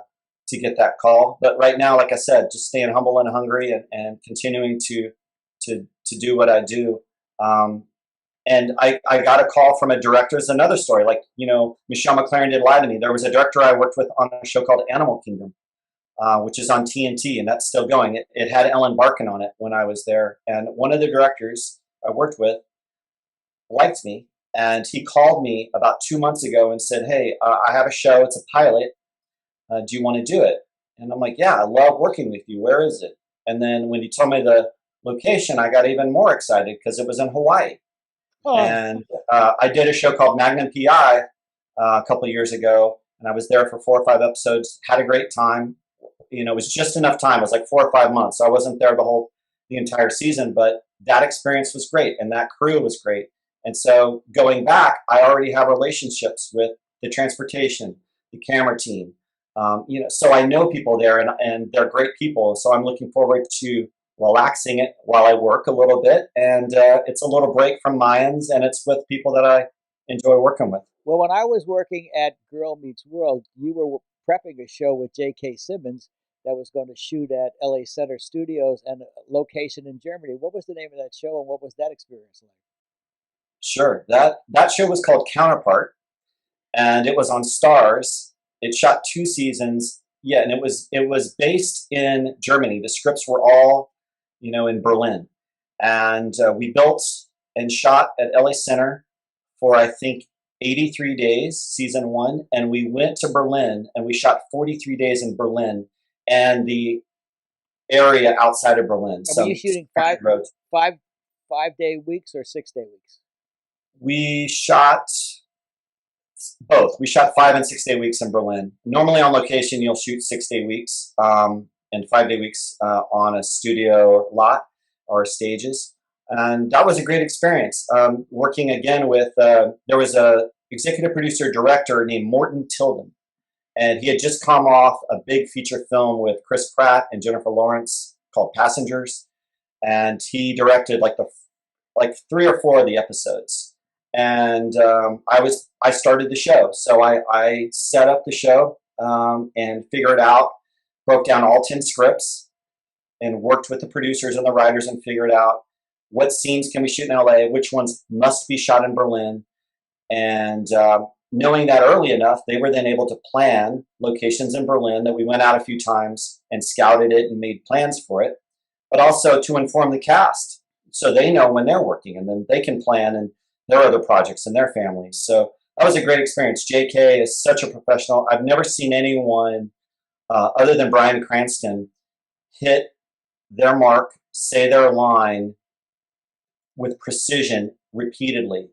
get that call. But right now, like I said, just staying humble and hungry, and continuing to do what I do. And I got a call from a director. It's another story. Like, Michelle Mclaren did lie to me. There was a director I worked with on a show called Animal Kingdom, which is on TNT, and that's still going. It had Ellen Barkin on it when I was there. And one of the directors I worked with liked me, and he called me about 2 months ago and said, "Hey, I have a show. It's a pilot. Do you want to do it?" And I'm like, "Yeah, I love working with you. Where is it?" And then when he told me the location, I got even more excited because it was in Hawaii. Oh, And I did a show called Magnum PI a couple of years ago, and I was there for 4 or 5 episodes. Had a great time. It was just enough time. It was like 4 or 5 months. So I wasn't there the entire season, but that experience was great, and that crew was great. And so going back, I already have relationships with the transportation, the camera team. So I know people there, and they're great people. So I'm looking forward to relaxing it while I work a little bit. And it's a little break from Mayans, and it's with people that I enjoy working with. Well, when I was working at Girl Meets World, you were prepping a show with J.K. Simmons that was going to shoot at LA Center Studios and a location in Germany. What was the name of that show, and what was that experience like? Sure. That show was called Counterpart, and it was on Stars. It shot 2 seasons. Yeah, and it was based in Germany. The scripts were all, in Berlin. And we built and shot at LA Center for, I think, 83 days, season 1. And we went to Berlin, and we shot 43 days in Berlin and the area outside of Berlin. So were you shooting 5-day weeks or 6-day weeks? We shot both. We shot 5 and 6-day weeks in Berlin. Normally on location, you'll shoot 6-day weeks and 5-day weeks on a studio lot or stages. And that was a great experience. Working again with, there was a executive producer director named Morton Tilden. And he had just come off a big feature film with Chris Pratt and Jennifer Lawrence called Passengers. And he directed like 3 or 4 of the episodes. And I started the show. So I set up the show and figured out, broke down all 10 scripts and worked with the producers and the writers and figured out what scenes can we shoot in LA, which ones must be shot in Berlin. And knowing that early enough, they were then able to plan locations in Berlin that we went out a few times and scouted it and made plans for it, but also to inform the cast so they know when they're working, and then they can plan and their other projects and their families. So that was a great experience. JK is such a professional. I've never seen anyone other than Bryan Cranston hit their mark, say their line with precision repeatedly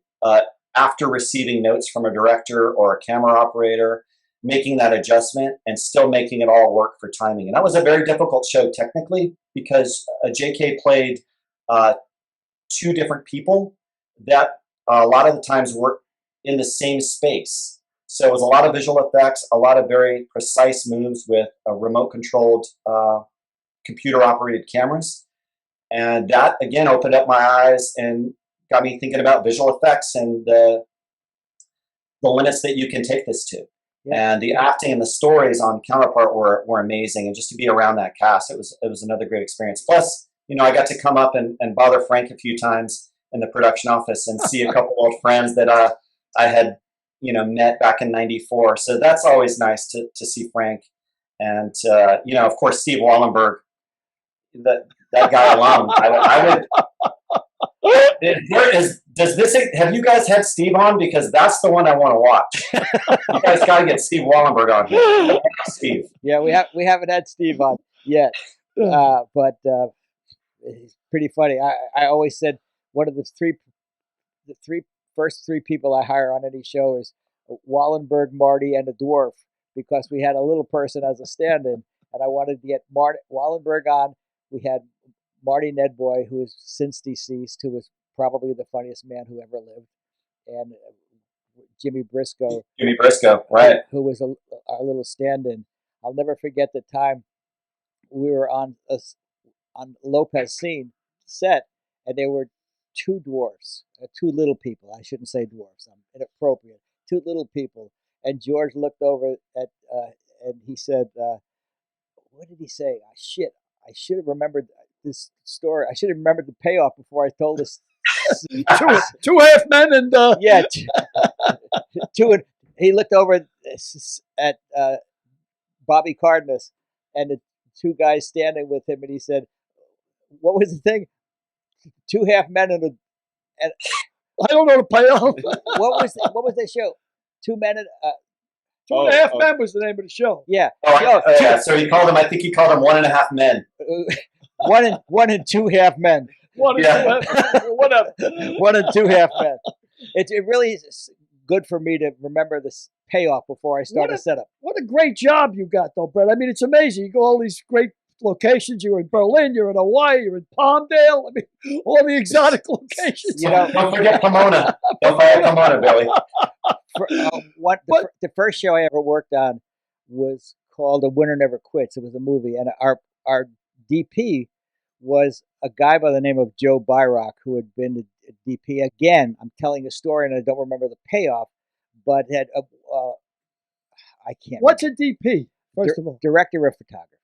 after receiving notes from a director or a camera operator, making that adjustment and still making it all work for timing. And that was a very difficult show technically because JK played 2 different people that a lot of the times were in the same space. So it was a lot of visual effects, a lot of very precise moves with remote controlled computer operated cameras. And that again opened up my eyes and got me thinking about visual effects and the limits that you can take this to. Yeah. And the acting and the stories on Counterpart were amazing. And just to be around that cast, it was another great experience. Plus, I got to come up and bother Frank a few times in the production office and see a couple old friends that I had, met back in '94. So that's always nice to see Frank, and of course Steve Wallenberg. That guy alone, I would. Have you guys had Steve on? Because that's the one I want to watch. You guys got to get Steve Wallenberg on here. Steve. Yeah, we haven't had Steve on yet, but it's pretty funny. I always said one of the first three people I hire on any show is Wallenberg, Marty, and a dwarf, because we had a little person as a stand-in, and I wanted to get Wallenberg on. We had Marty Nedboy, who is since deceased, who was probably the funniest man who ever lived, and Jimmy Briscoe. Jimmy Briscoe, right? Who was our little stand-in. I'll never forget the time we were on Lopez scene set, and there were two dwarfs, two little people. I shouldn't say dwarfs. I'm inappropriate. Two little people, and George looked over at and he said, "What did he say? I should have remembered this story. I should have remembered the payoff before I told this." two half men and yeah, two. He looked over at Bobby Cardenas and the two guys standing with him, and he said, "What was the thing? Two half men and I don't know the payoff." what was the show? Two men and Two and a half men was the name of the show. Yeah. Yeah. So he called them. I think he called them 1.5 men. one and two half men. Whatever. 1 and 2 half men. It really is good for me to remember this payoff before I start a setup. What a great job you got, though, Brett. I mean, it's amazing. You go all these great locations. You're in Berlin. You're in Hawaii. You're in Palmdale. I mean, all the exotic locations. Don't forget Pomona. Don't forget Pomona, Billy. The first show I ever worked on was called A Winner Never Quits. It was a movie, and our DP was a guy by the name of Joe Byrock, who had been a DP. Again, I'm telling a story, and I don't remember the payoff, but had I can't. What's remember. A DP? First of all, director of photography.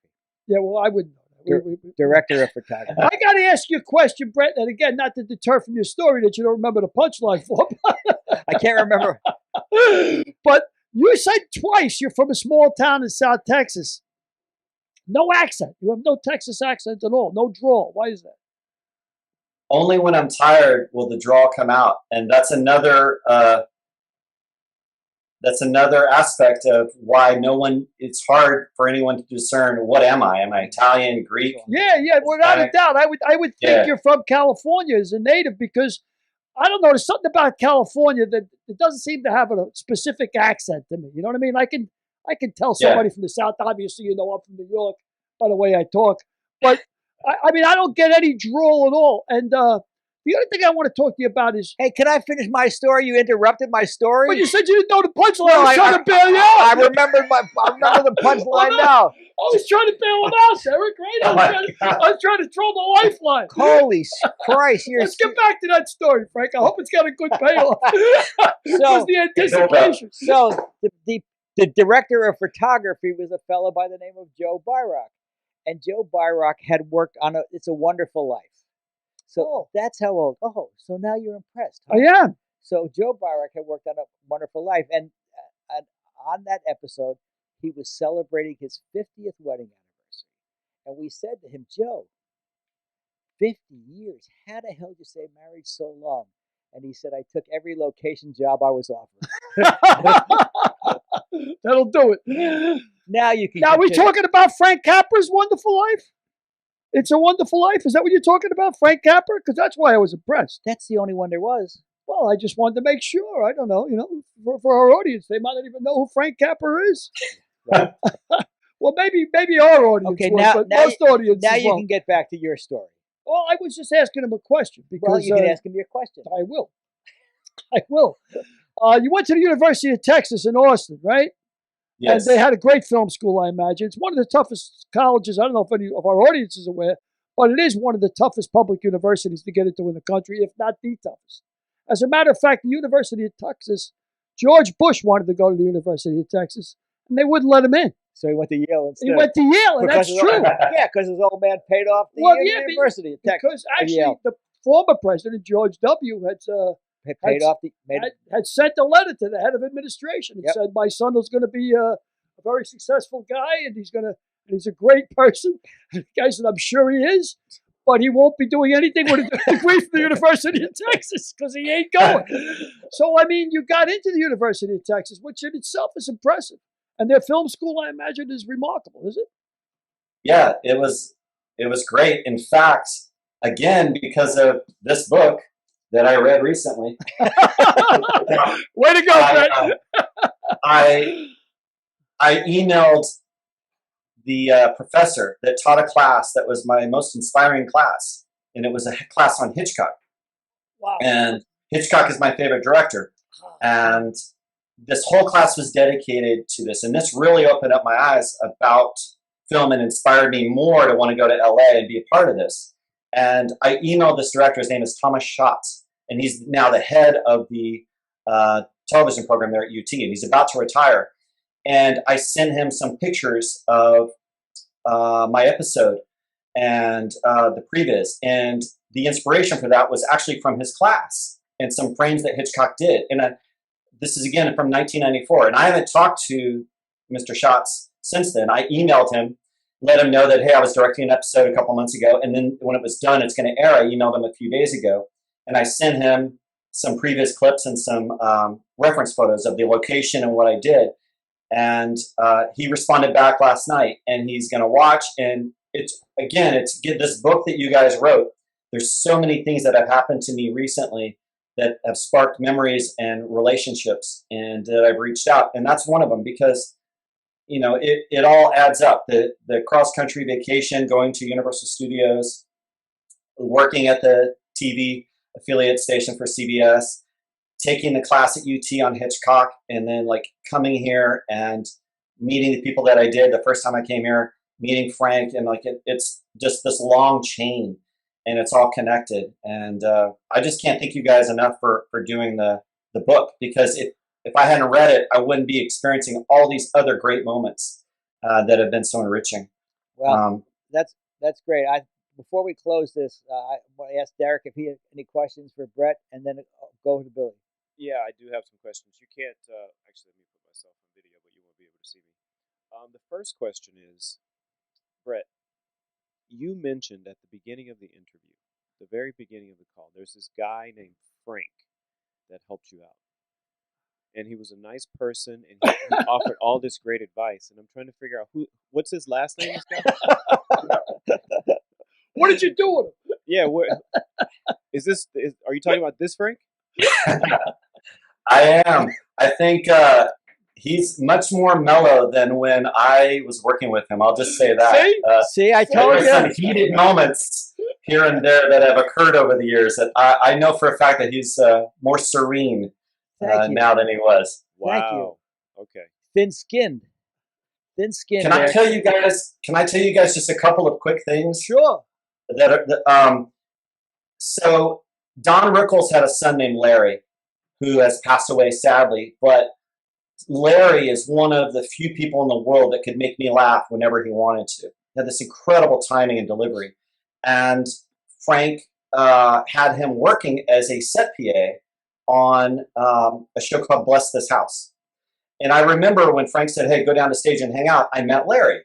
Yeah, well, I wouldn't know. Director of photography. I got to ask you a question, Brett, and again, not to deter from your story that you don't remember the punchline for. I can't remember. But you said twice you're from a small town in South Texas. No accent. You have no Texas accent at all. No drawl. Why is that? Only when I'm tired will the drawl come out, and that's another aspect of why it's hard for anyone to discern what am I? Am I Italian, Greek? Yeah, without a doubt. I would think you're from California as a native, because I don't know, there's something about California that it doesn't seem to have a specific accent to me. You know what I mean? I can tell somebody from the South. Obviously, I'm from New York by the way I talk. But I mean, I don't get any drawl at all. And the other thing I want to talk to you about is... Hey, can I finish my story? You interrupted my story? But you said you didn't know the punchline. I was trying to bail you out. I remember the punchline now. I was trying to bail him out, Eric, right? I was trying to throw the lifeline. Holy Christ. Let's get back to that story, Frank. I hope it's got a good payoff. So, the anticipation. So, the director of photography was a fellow by the name of Joe Byrock. And Joe Byrock had worked on It's a Wonderful Life. So that's how old. Oh, so now you're impressed. Huh? I am. So Joe Byrock had worked on A Wonderful Life. And on that episode, he was celebrating his 50th wedding anniversary. And we said to him, Joe, 50 years. How the hell did you stay married so long? And he said, I took every location job I was offered. That'll do it. Now you can. Now we're talking about Frank Capra's Wonderful Life? It's a Wonderful Life? Is that what you're talking about, Frank Capra? Because that's why I was impressed. That's the only one there was. Well, I just wanted to make sure. I don't know. For our audience, they might not even know who Frank Capra is. Right. Well, maybe our audience but most audiences now you won't. Can get back to your story. Well, I was just asking him a question. Because, you can ask him your question. I will. You went to the University of Texas in Austin, right? Yes. And they had a great film school, I imagine. It's one of the toughest colleges. I don't know if any of our audience is aware, but it is one of the toughest public universities to get into in the country, if not the toughest. As a matter of fact, the University of Texas, George Bush wanted to go to the University of Texas, and they wouldn't let him in. So he went to Yale instead. He went to Yale, and that's true. Yeah, because his old man paid off the University of Texas. Because actually, the former president, George W., paid off the had sent a letter to the head of administration and Yep. said, "My son is going to be a very successful guy, and he's a great person." And the guy said, "I'm sure he is, but he won't be doing anything with a degree from the University of Texas because he ain't going." So, I mean, you got into the University of Texas, which in itself is impressive. And their film school, I imagine, is remarkable, is it? Yeah, it was great. In fact, again, because of this book that I read recently. Way to go, Brett. I emailed the professor that taught a class that was my most inspiring class, and it was a class on Hitchcock. Wow. And Hitchcock is my favorite director, and this whole class was dedicated to this, and this really opened up my eyes about film and inspired me more to want to go to LA and be a part of this. And I emailed this director. His name is Thomas Schatz, and he's now the head of the television program there at UT, and he's about to retire. And I sent him some pictures of my episode and the previs, and the inspiration for that was actually from his class and some frames that Hitchcock did. And this is again from 1994, and I haven't talked to Mr. Schatz since then. I emailed him, let him know that, hey, I was directing an episode a couple months ago, and then when it was done, it's going to air. I emailed him a few days ago, and I sent him some previous clips and some reference photos of the location and what I did. And he responded back last night, and he's going to watch. And it's this book that you guys wrote. There's so many things that have happened to me recently that have sparked memories and relationships, and that I've reached out. And that's one of them, because it all adds up. The cross-country vacation, going to Universal Studios, working at the TV affiliate station for CBS, taking the class at UT on Hitchcock, and then coming here and meeting the people that I did the first time I came here, meeting Frank, and it's just this long chain, and it's all connected. And I just can't thank you guys enough for doing the book, because if I hadn't read it, I wouldn't be experiencing all these other great moments that have been so enriching. Well, that's great. Before we close this, I want to ask Derek if he had any questions for Brett, and then go to Billy. Yeah, I do have some questions. You can't actually, let me put myself on video, but you won't be able to see me. The first question is, Brett, you mentioned at the beginning of the interview, the very beginning of the call, there's this guy named Frank that helped you out. And he was a nice person, and he offered all this great advice. And I'm trying to figure out what's his last name, this guy? What did you do with him? Yeah, are you talking about this Frank? I am. I think he's much more mellow than when I was working with him. I'll just say that. See, I told you. Some heated moments here and there that have occurred over the years that I know for a fact that he's more serene now than he was. Wow. Thank you. Okay. Thin-skinned. Can I tell you guys just a couple of quick things? Sure. So Don Rickles had a son named Larry, who has passed away sadly, but Larry is one of the few people in the world that could make me laugh whenever he wanted to. He had this incredible timing and delivery. And Frank had him working as a set PA on a show called Bless This House. And I remember when Frank said, hey, go down to stage and hang out, I met Larry.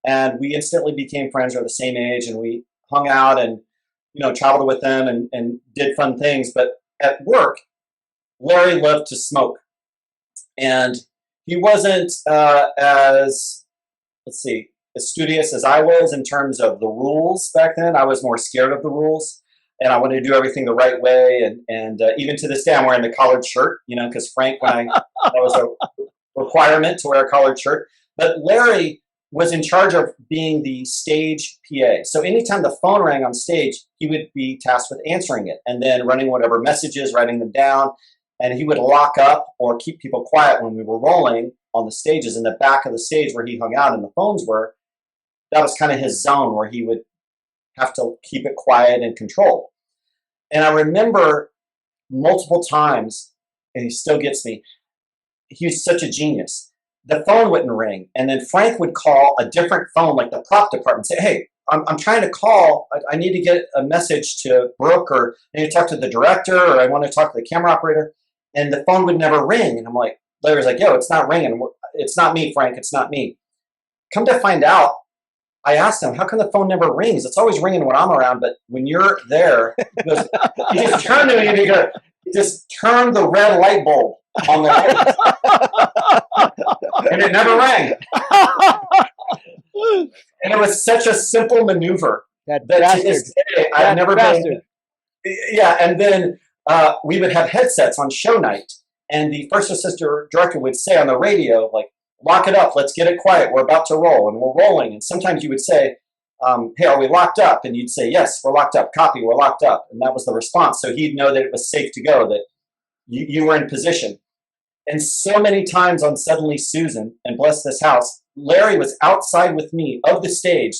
And we instantly became friends. We're the same age, and we hung out and traveled with them and did fun things. But at work, Larry loved to smoke. And he wasn't as studious as I was in terms of the rules back then. I was more scared of the rules, and I wanted to do everything the right way. And even to this day, I'm wearing the collared shirt, because Frank, that was a requirement to wear a collared shirt. But Larry was in charge of being the stage PA. So anytime the phone rang on stage, he would be tasked with answering it and then running whatever messages, writing them down. And he would lock up or keep people quiet when we were rolling on the stages. In the back of the stage where he hung out and the phones were, that was kind of his zone where he would have to keep it quiet and controlled. And I remember multiple times, and he still gets me, he was such a genius. The phone wouldn't ring. And then Frank would call a different phone, like the prop department, and say, hey, I'm trying to call. I need to get a message to Brooke, or I need to talk to the director, or I want to talk to the camera operator. And the phone would never ring. And I'm like, Larry's like, yo, it's not ringing. It's not me, Frank. It's not me. Come to find out, I asked him, how come the phone never rings? It's always ringing when I'm around, but when you're there, he just turned to me and he goes, just turn the red light bulb on the light. And it never rang. And it was such a simple maneuver that to this day, I've never been. Yeah, and then we would have headsets on show night, and the first assistant director would say on the radio, like, lock it up, let's get it quiet, we're about to roll, and we're rolling. And sometimes you would say, hey, are we locked up? And you'd say, yes, we're locked up, copy, we're locked up. And that was the response. So he'd know that it was safe to go, that you were in position. And so many times on Suddenly Susan and Bless This House, Larry was outside with me of the stage,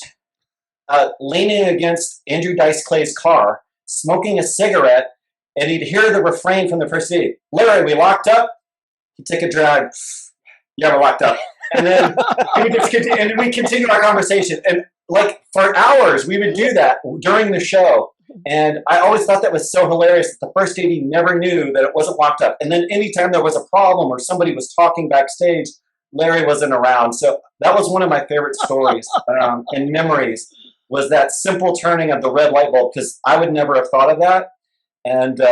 leaning against Andrew Dice Clay's car, smoking a cigarette, and he'd hear the refrain from the first scene, Larry, we locked up? He'd take a drag, yeah, we're locked up. And then we'd continue our conversation. And like for hours, we would do that during the show. And I always thought that was so hilarious that the first AD never knew that it wasn't locked up. And then anytime there was a problem or somebody was talking backstage, Larry wasn't around. So that was one of my favorite stories and memories, was that simple turning of the red light bulb, because I would never have thought of that. And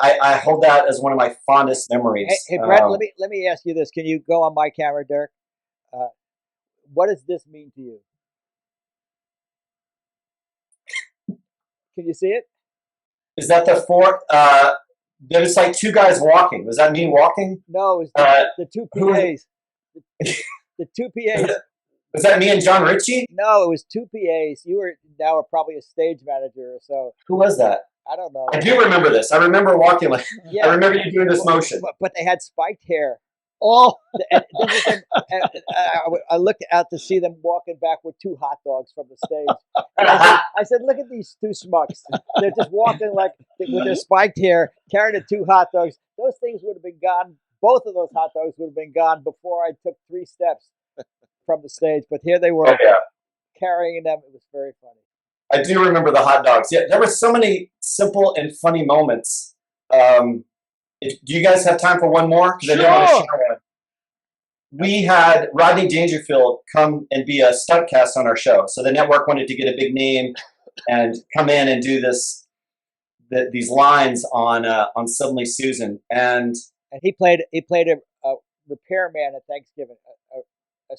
I hold that as one of my fondest memories. Hey, Brett, let me ask you this. Can you go on my camera, Dirk? What does this mean to you? Can you see it? Is that the four? There was like two guys walking. Was that me walking? No, it was the two PAs. The two PAs. Was that me and John Ritchie? No, it was two PAs. You were now probably a stage manager or so. Who was that? I don't know. I do remember this. I remember walking. Like, yeah. I remember you doing this motion. But they had spiked hair. Oh, I looked out to see them walking back with two hot dogs from the stage. And I said, look at these two schmucks. They're just walking like with their spiked hair, carrying the two hot dogs. Those things would have been gone. Both of those hot dogs would have been gone before I took 3 steps from the stage. But here they were carrying them. It was very funny. I do remember the hot dogs. Yeah, there were so many simple and funny moments. Do you guys have time for one more? Sure. I didn't want to share one. We had Rodney Dangerfield come and be a stunt cast on our show. So the network wanted to get a big name and come in and do these lines on Suddenly Susan. And he played a repairman at Thanksgiving, a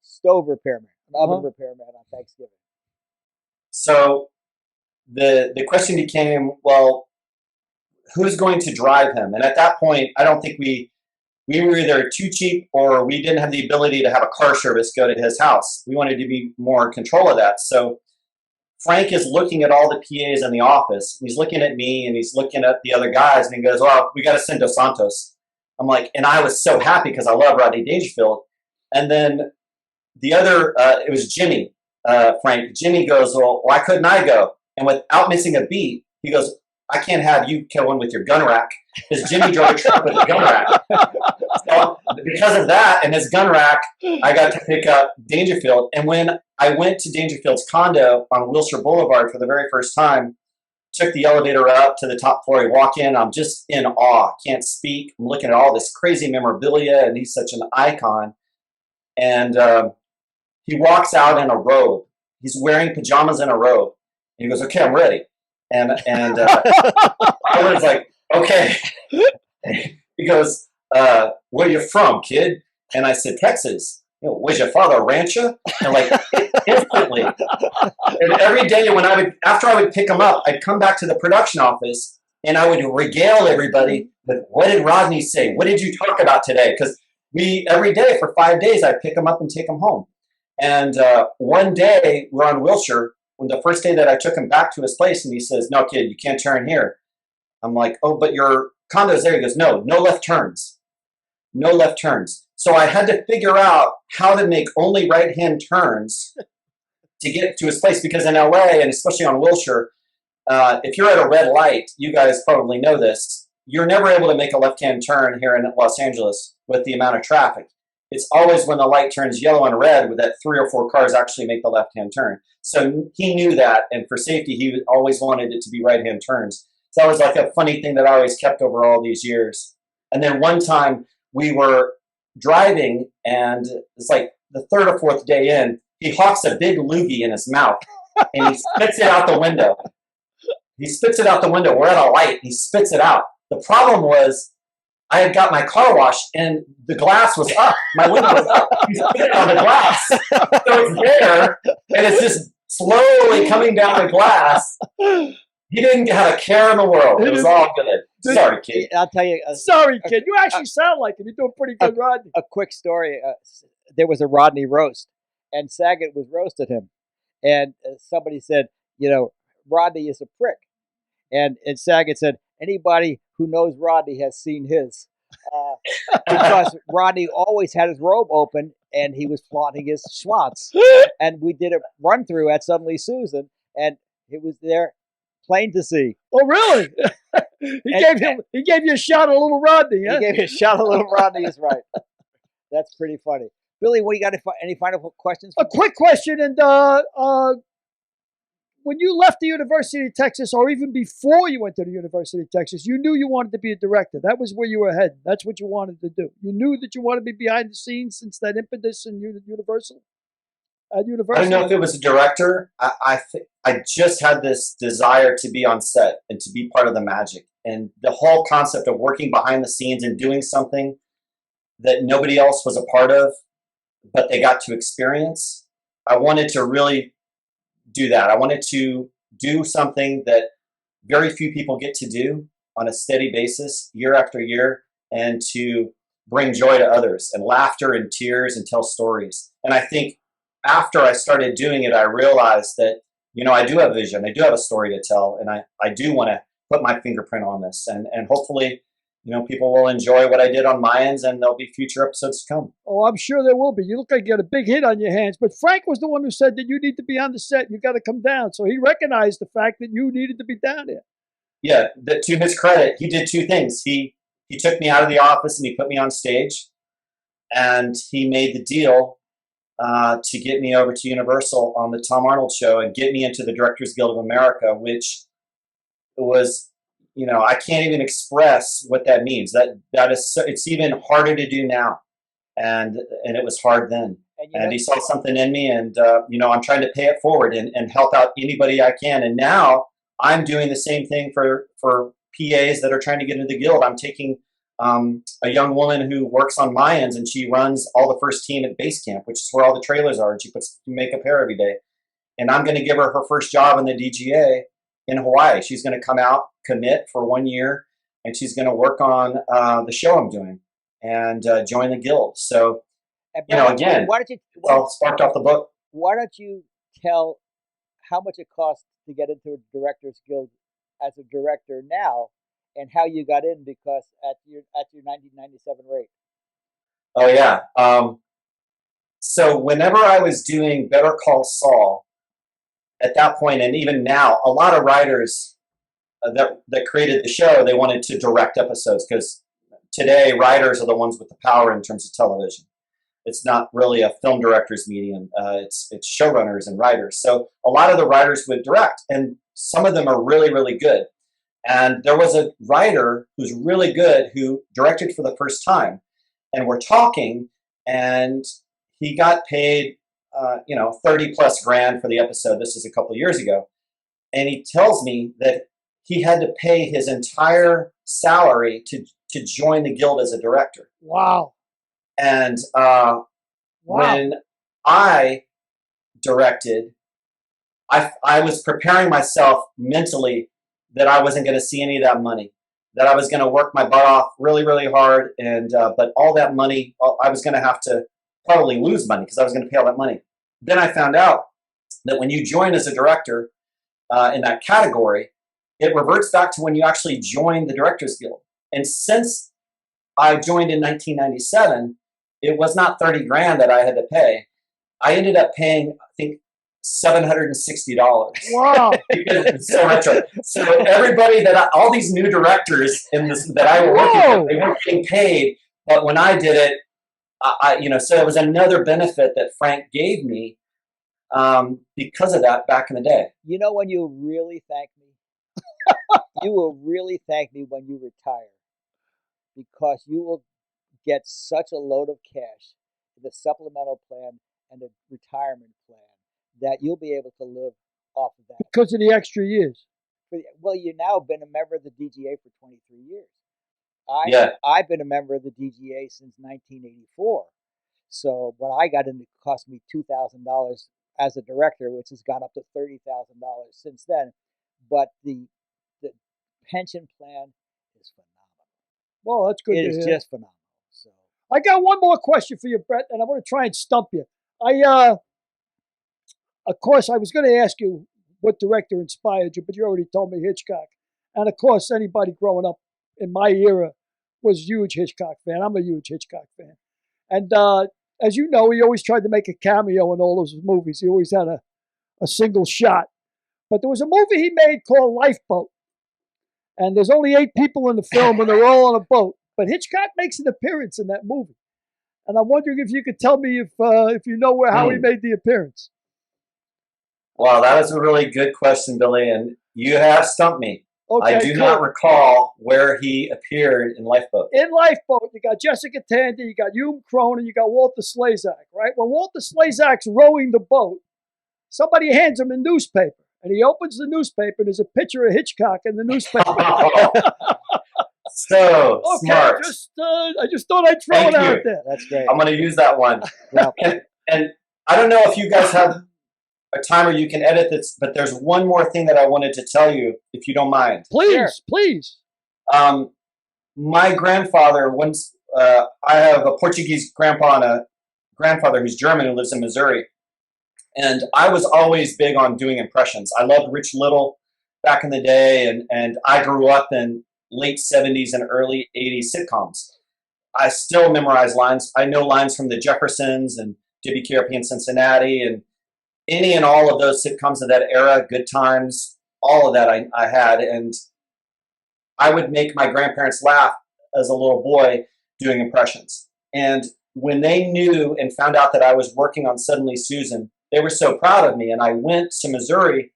stove repairman, an oven repairman on Thanksgiving. So the question became, well, who's going to drive him? And at that point, I don't think we were either too cheap or we didn't have the ability to have a car service go to his house. We wanted to be more in control of that. So Frank is looking at all the PAs in the office. He's looking at me and he's looking at the other guys and he goes, well, we got to send to Santos. I'm like, and I was so happy because I love Rodney Dangerfield. And then the other, it was Jimmy, Frank. Jimmy goes, well, why couldn't I go? And without missing a beat, he goes, I can't have you killing with your gun rack, because Jimmy drove a truck with a gun rack. So because of that and his gun rack, I got to pick up Dangerfield. And when I went to Dangerfield's condo on Wilshire Boulevard for the very first time, took the elevator up to the top floor, I walk in, I'm just in awe, can't speak. I'm looking at all this crazy memorabilia, and he's such an icon. And he walks out in a robe. He's wearing pajamas and a robe. And he goes, okay, I'm ready. And I was like, okay. He goes, where you from, kid? And I said, Texas. You know, was your father a rancher? And like instantly. And every day after I would pick him up, I'd come back to the production office and I would regale everybody with, what did Rodney say? What did you talk about today? Because every day for 5 days, I'd pick him up and take him home. And one day we're on Wilshire, when the first day that I took him back to his place, and he says, no, kid, you can't turn here. I'm like, oh, but your condo's there. He goes, no left turns. No left turns. So I had to figure out how to make only right-hand turns to get to his place, because in LA, and especially on Wilshire, if you're at a red light, you guys probably know this, you're never able to make a left-hand turn here in Los Angeles with the amount of traffic. it's always when the light turns yellow and red that 3 or 4 cars actually make the left-hand turn. So he knew that, and for safety, he always wanted it to be right-hand turns. So that was like a funny thing that I always kept over all these years. And then one time we were driving, and it's like the 3rd or 4th day in, he hawks a big loogie in his mouth, and he spits it out the window. He spits it out the window. We're at a light. He spits it out. The problem was I had got my car washed, and the glass was up. My window was up. He spit it on the glass. So it's there, and it's just slowly coming down the glass. He didn't have a care in the world. It was all good. Sorry, kid. I'll tell you. Sorry, kid. You actually sound like him. You're doing pretty good, Rodney. A quick story. There was a Rodney roast, and Saget was roasted him. And somebody said, Rodney is a prick. And Saget said, anybody who knows Rodney has seen his. Because Rodney always had his robe open, and he was flaunting his schwanz. And we did a run-through at Suddenly Susan, and it was there, plain to see. Oh, really? He gave you a shot of Little Rodney, huh? He gave you a shot of Little Rodney, is right. That's pretty funny. Billy, what you got? Any final questions? A quick question, and when you left the University of Texas, or even before you went to the University of Texas, you knew you wanted to be a director. That was where you were heading. That's what you wanted to do. You knew that you wanted to be behind the scenes since that impetus in Universal. At University. I don't know if it was a director. I just had this desire to be on set and to be part of the magic. And the whole concept of working behind the scenes and doing something that nobody else was a part of, but they got to experience. I wanted to really do that. I wanted to do something that very few people get to do on a steady basis, year after year, and to bring joy to others and laughter and tears and tell stories. And I think after I started doing it, I realized that, I do have vision. I do have a story to tell, and I do want to put my fingerprint on this. And hopefully, people will enjoy what I did on Mayans, and there'll be future episodes to come. Oh, I'm sure there will be. You look like you got a big hit on your hands. But Frank was the one who said that you need to be on the set. You got to come down. So he recognized the fact that you needed to be down there. Yeah, to his credit, he did 2 things. He took me out of the office and he put me on stage, and he made the deal to get me over to Universal on the Tom Arnold show and get me into the Directors Guild of America, which was, I can't even express what that means. That is, it's even harder to do now, and it was hard then. And he saw something in me, and I'm trying to pay it forward and help out anybody I can. And now I'm doing the same thing for PAs that are trying to get into the guild. I'm taking a young woman who works on Mayans, and she runs all the first team at base camp, which is where all the trailers are, and she puts makeup hair every day. And I'm going to give her her first job in the DGA in Hawaii. She's going to come out, commit for 1 year, and she's going to work on the show I'm doing and join the guild. So, again, it's all sparked off the book. Why don't you tell how much it costs to get into a Directors Guild as a director now, and how you got in, because at your 1997 rate. Oh yeah. So whenever I was doing Better Call Saul, at that point, and even now, a lot of writers that created the show, they wanted to direct episodes, because today writers are the ones with the power in terms of television. It's not really a film director's medium. It's showrunners and writers. So a lot of the writers would direct, and some of them are really, really good. And there was a writer who's really good who directed for the first time, and we're talking, and he got paid, 30 plus grand for the episode. This is a couple of years ago. And he tells me that he had to pay his entire salary to join the guild as a director. Wow. And when I directed, I was preparing myself mentally that I wasn't going to see any of that money, that I was going to work my butt off really, really hard. And but all that money, I was going to have to probably lose money because I was going to pay all that money. Then I found out that when you join as a director in that category, it reverts back to when you actually joined the Directors Guild. And since I joined in 1997, it was not 30 grand that I had to pay. I ended up paying, I think, $760. Wow. Because it's so retro. So everybody all these new directors that I were working with, they weren't getting paid. But when I did it, so it was another benefit that Frank gave me because of that back in the day. You know when you really thank me? You will really thank me when you retire, because you will get such a load of cash in the supplemental plan and the retirement plan that you'll be able to live off of that. Because of the extra years. Well, you've now been a member of the DGA for 23 years. I've been a member of the DGA since 1984. So when I got in, it cost me $2,000 as a director, which has gone up to $30,000 since then. But the pension plan is phenomenal. Well, that's good. It is just phenomenal. So I got one more question for you, Brett, and I'm going to try and stump you. Of course, I was going to ask you what director inspired you, but you already told me Hitchcock. And of course, anybody growing up in my era was a huge Hitchcock fan. I'm a huge Hitchcock fan. And as you know, he always tried to make a cameo in all those movies. He always had a single shot. But there was a movie he made called Lifeboat. And there's only 8 people in the film, and they're all on a boat. But Hitchcock makes an appearance in that movie. And I'm wondering if you could tell me if you know how he made the appearance. Wow, that is a really good question, Billy, and you have stumped me. Okay, I do not recall where he appeared in Lifeboat. In Lifeboat, you got Jessica Tandy, you got Hume Cronin, you got Walter Slezak, right? When Walter Slezak's rowing the boat, somebody hands him a newspaper, and he opens the newspaper, and there's a picture of Hitchcock in the newspaper. So smart. I just thought I'd throw it out there. That's great. I'm going to use that one. Yeah. And I don't know if you guys have a timer you can edit this, but there's one more thing that I wanted to tell you, if you don't mind. Please, please. My grandfather, I have a Portuguese grandpa and a grandfather who's German who lives in Missouri. And I was always big on doing impressions. I loved Rich Little back in the day, and I grew up in late 70s and early 80s sitcoms. I still memorize lines. I know lines from the Jeffersons and WKRP in Cincinnati and any and all of those sitcoms of that era, Good Times, all of that I had. And I would make my grandparents laugh as a little boy doing impressions. And when they knew and found out that I was working on Suddenly Susan, they were so proud of me. And I went to Missouri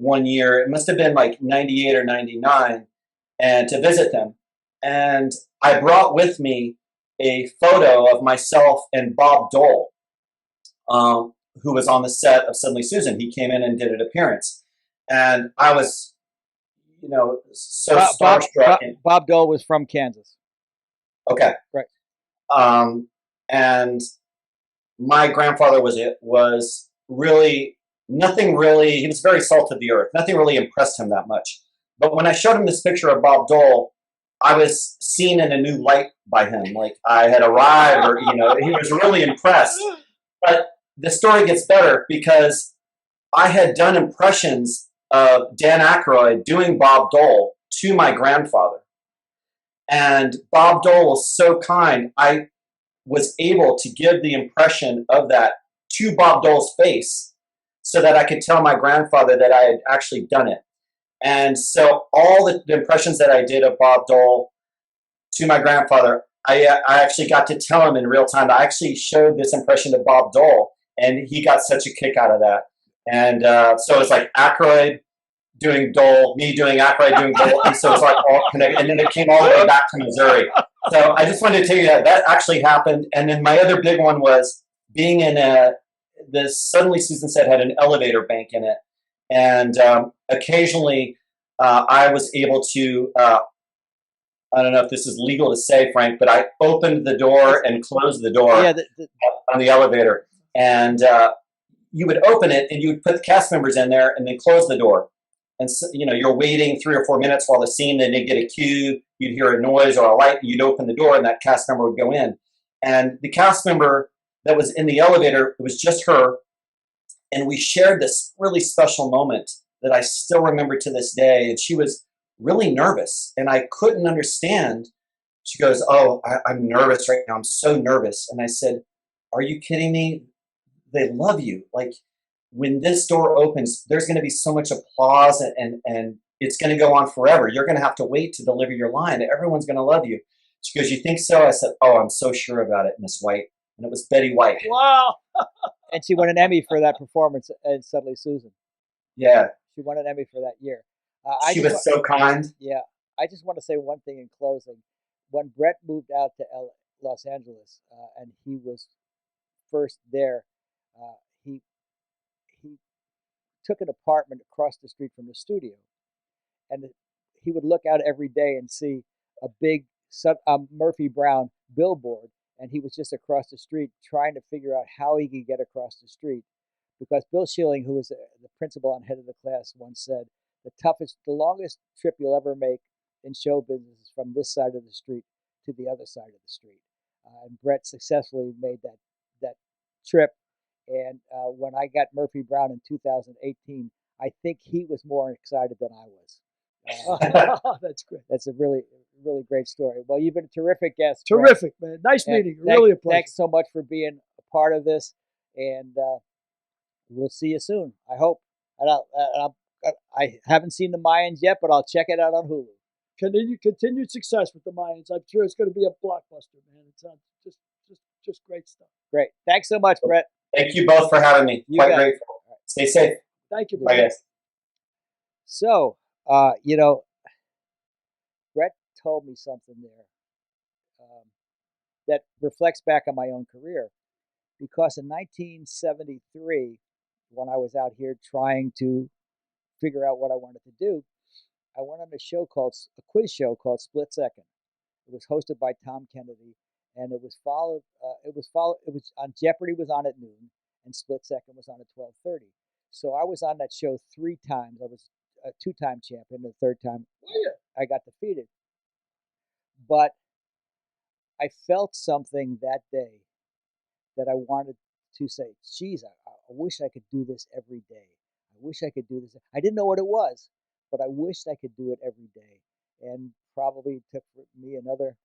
one year, it must have been like 98 or 99, and to visit them. And I brought with me a photo of myself and Bob Dole, who was on the set of Suddenly Susan. He came in and did an appearance. And I was, so starstruck. Bob Dole was from Kansas. Okay. Right. And my grandfather was really, nothing really, he was very salt of the earth. Nothing really impressed him that much. But when I showed him this picture of Bob Dole, I was seen in a new light by him. Like I had arrived, or, he was really impressed. But the story gets better because I had done impressions of Dan Aykroyd doing Bob Dole to my grandfather. And Bob Dole was so kind, I was able to give the impression of that to Bob Dole's face so that I could tell my grandfather that I had actually done it. And so all the impressions that I did of Bob Dole to my grandfather, I actually got to tell him in real time. I actually showed this impression to Bob Dole, and he got such a kick out of that. And so it's like Aykroyd doing Dole, me doing Aykroyd doing Dole, and so it's like all connected. And then it came all the way back to Missouri. So I just wanted to tell you that actually happened. And then my other big one was being in this Suddenly Susan set had an elevator bank in it. And occasionally I was able to, I don't know if this is legal to say, Frank, but I opened the door and closed the door on the elevator. And you would open it and you would put the cast members in there and then close the door. And so, you're waiting 3 or 4 minutes while the scene, then they get a cue, you'd hear a noise or a light, and you'd open the door and that cast member would go in. And the cast member that was in the elevator, it was just her. And we shared this really special moment that I still remember to this day. And she was really nervous and I couldn't understand. She goes, "Oh, I'm nervous right now. I'm so nervous." And I said, "Are you kidding me? They love you. Like when this door opens, there's going to be so much applause and it's going to go on forever. You're going to have to wait to deliver your line. Everyone's going to love you." She goes, "You think so?" I said, "Oh, I'm so sure about it, Miss White." And it was Betty White. Wow. And she won an Emmy for that performance in Suddenly Susan. Yeah. She won an Emmy for that year. She was so kind. Yeah. I just want to say one thing in closing. When Brett moved out to Los Angeles, and he was first there, he took an apartment across the street from the studio, and he would look out every day and see a big Murphy Brown billboard, and he was just across the street trying to figure out how he could get across the street, because Bill Schilling, who was the principal and head of the class, once said, the longest trip you'll ever make in show business is from this side of the street to the other side of the street. And Brett successfully made that trip. And when I got Murphy Brown in 2018, I think he was more excited than I was. That's great. That's a really, really great story. Well, you've been a terrific guest. Terrific, man. Nice meeting. Really a pleasure. Thanks so much for being a part of this. And we'll see you soon, I hope. And I haven't seen the Mayans yet, but I'll check it out on Hulu. Continued success with the Mayans. I'm sure it's going to be a blockbuster, man. It's just great stuff. Great. Thanks so much, Brett. Thank you both for having me. Quite grateful. Stay safe. Thank you, Bye, guys. So, Brett told me something there that reflects back on my own career. Because in 1973, when I was out here trying to figure out what I wanted to do, I went on a quiz show called Split Second. It was hosted by Tom Kennedy, and it was on Jeopardy was on at noon, and Split Second was on at 12:30. So I was on that show 3 times. I was a 2-time champion. The 3rd time, I got defeated. But I felt something that day that I wanted to say, geez, I wish I could do this every day. I wish I could do this. I didn't know what it was, but I wished I could do it every day. And probably took me another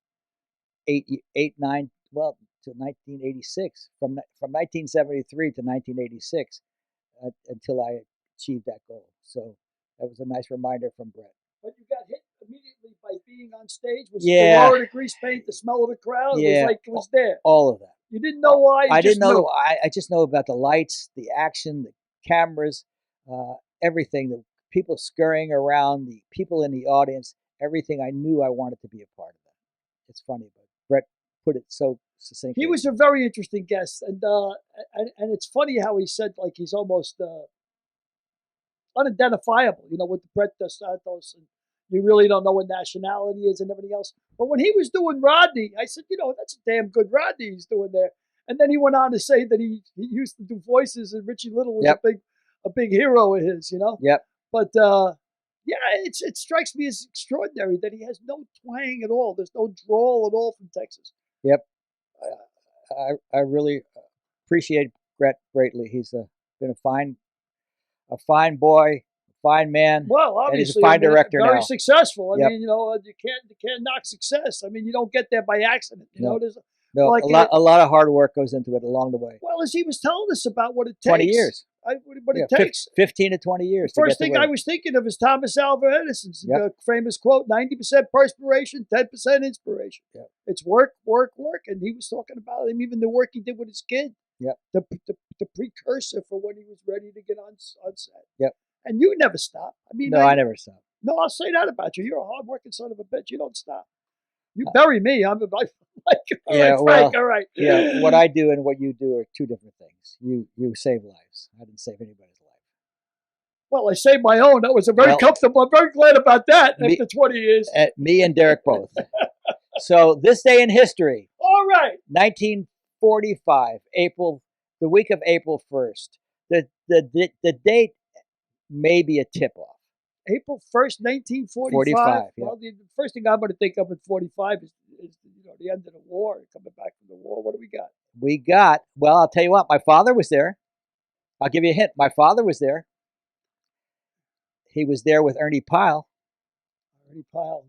9, to 1986, from 1973 to 1986, until I achieved that goal. So that was a nice reminder from Brett. But you got hit immediately by being on stage? Was Yeah. it the roar of the grease paint, the smell of the crowd? Yeah. It was like it was there. All of that. You didn't know why? I didn't know. I just know about the lights, the action, the cameras, everything, the people scurrying around, the people in the audience, everything. I knew I wanted to be a part of that. It's funny, but Brett put it so succinctly. He was a very interesting guest, and it's funny how he said like he's almost unidentifiable, with the Brett Santos, and you really don't know what nationality is and everything else. But when he was doing Rodney, I said, that's a damn good Rodney he's doing there. And then he went on to say that he used to do voices, and Richie Little was a big hero of his, Yep. But it strikes me as extraordinary that he has no twang at all. There's no drawl at all from Texas. Yep. I really appreciate Brett greatly. He's been a fine boy, fine man. Well, obviously, and he's a fine director very now. Successful. I Yep. mean, you can't knock success. I mean, you don't get there by accident. There's a lot of hard work goes into it along the way. Well, as he was telling us about what it takes. 20 years. What it takes. 15 to 20 years. The first thing I was thinking of is Thomas Alva Edison's famous quote, 90% perspiration, 10% inspiration. Yep. It's work, work, work. And he was talking about even the work he did with his kid. Yep. The precursor for when he was ready to get on set. Yep. And you never stop. I mean, I never stop. No, I'll say that about you. You're a hard-working son of a bitch. You don't stop. You bury me. I'm like, Frank, all right. Yeah, what I do and what you do are 2 different things. You save lives. I didn't save anybody's life. Well, I saved my own. That was very comfortable. I'm very glad about that after 20 years. Me and Derek both. So this day in history. All right. 1945, the week of April 1st. The date may be a tip-off. April 1st, 1945. 45, yeah. Well, the first thing I'm going to think of at 45 is the end of the war, coming back from the war. What do we got? Well, I'll tell you what. My father was there. I'll give you a hint. My father was there. He was there with Ernie Pyle. Ernie Pyle.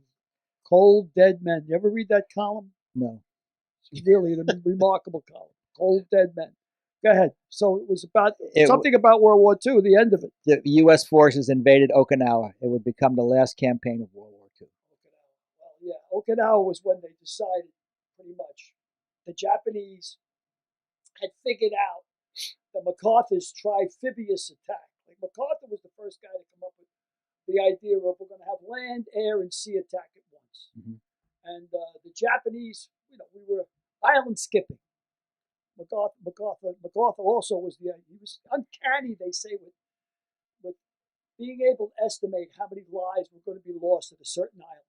Cold Dead Men. You ever read that column? No. It's really a remarkable column. Cold Dead Men. Go ahead. So it was about something about World War II, the end of it. The U.S. forces invaded Okinawa. It would become the last campaign of World War II. Well, yeah, Okinawa was when they decided, pretty much. The Japanese had figured out the MacArthur's triamphibious attack. Like MacArthur was the first guy to come up with the idea of we're going to have land, air, and sea attack at once. Mhm. And the Japanese, we were island skipping. MacArthur also was he was uncanny, they say, with being able to estimate how many lives were going to be lost at a certain island.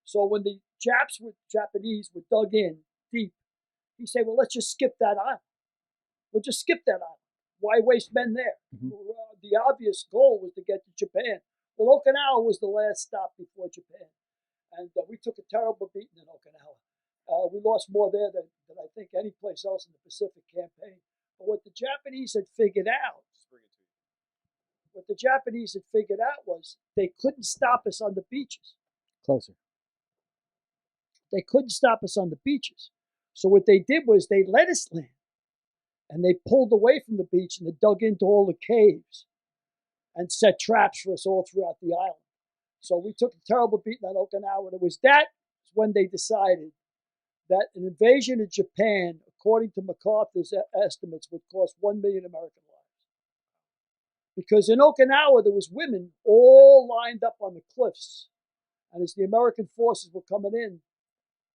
So when the Japanese were dug in deep, he said, well, let's just skip that island. We'll just skip that island. Why waste men there? Mhm. The obvious goal was to get to Japan. Well, Okinawa was the last stop before Japan. And we took a terrible beating in Okinawa. We lost more there than I think any place else in the Pacific campaign. But what the Japanese had figured out, was they couldn't stop us on the beaches. Closer. They couldn't stop us on the beaches. So what they did was they let us land. And they pulled away from the beach and they dug into all the caves and set traps for us all throughout the island. So we took a terrible beating on Okinawa. And it was when they decided that an invasion of Japan, according to MacArthur's estimates, would cost 1 million American lives. Because in Okinawa, there was women all lined up on the cliffs. And as the American forces were coming in,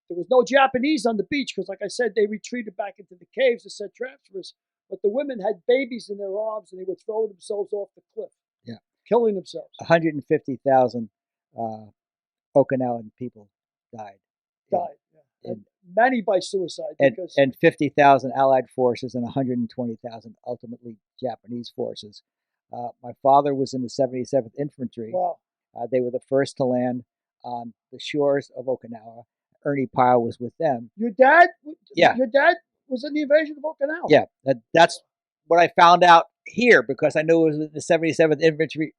there was no Japanese on the beach because, like I said, they retreated back into the caves to set traps for us. But the women had babies in their arms and they would throw themselves off the cliff, killing themselves. 150,000 Okinawan people died. Yeah. And many by suicide. And 50,000 Allied forces and 120,000 ultimately Japanese forces. My father was in the 77th Infantry. Wow. They were the first to land on the shores of Okinawa. Ernie Pyle was with them. Your dad? Yeah. Your dad was in the invasion of Okinawa? Yeah. That's what I found out here because I knew it was the 77th Infantry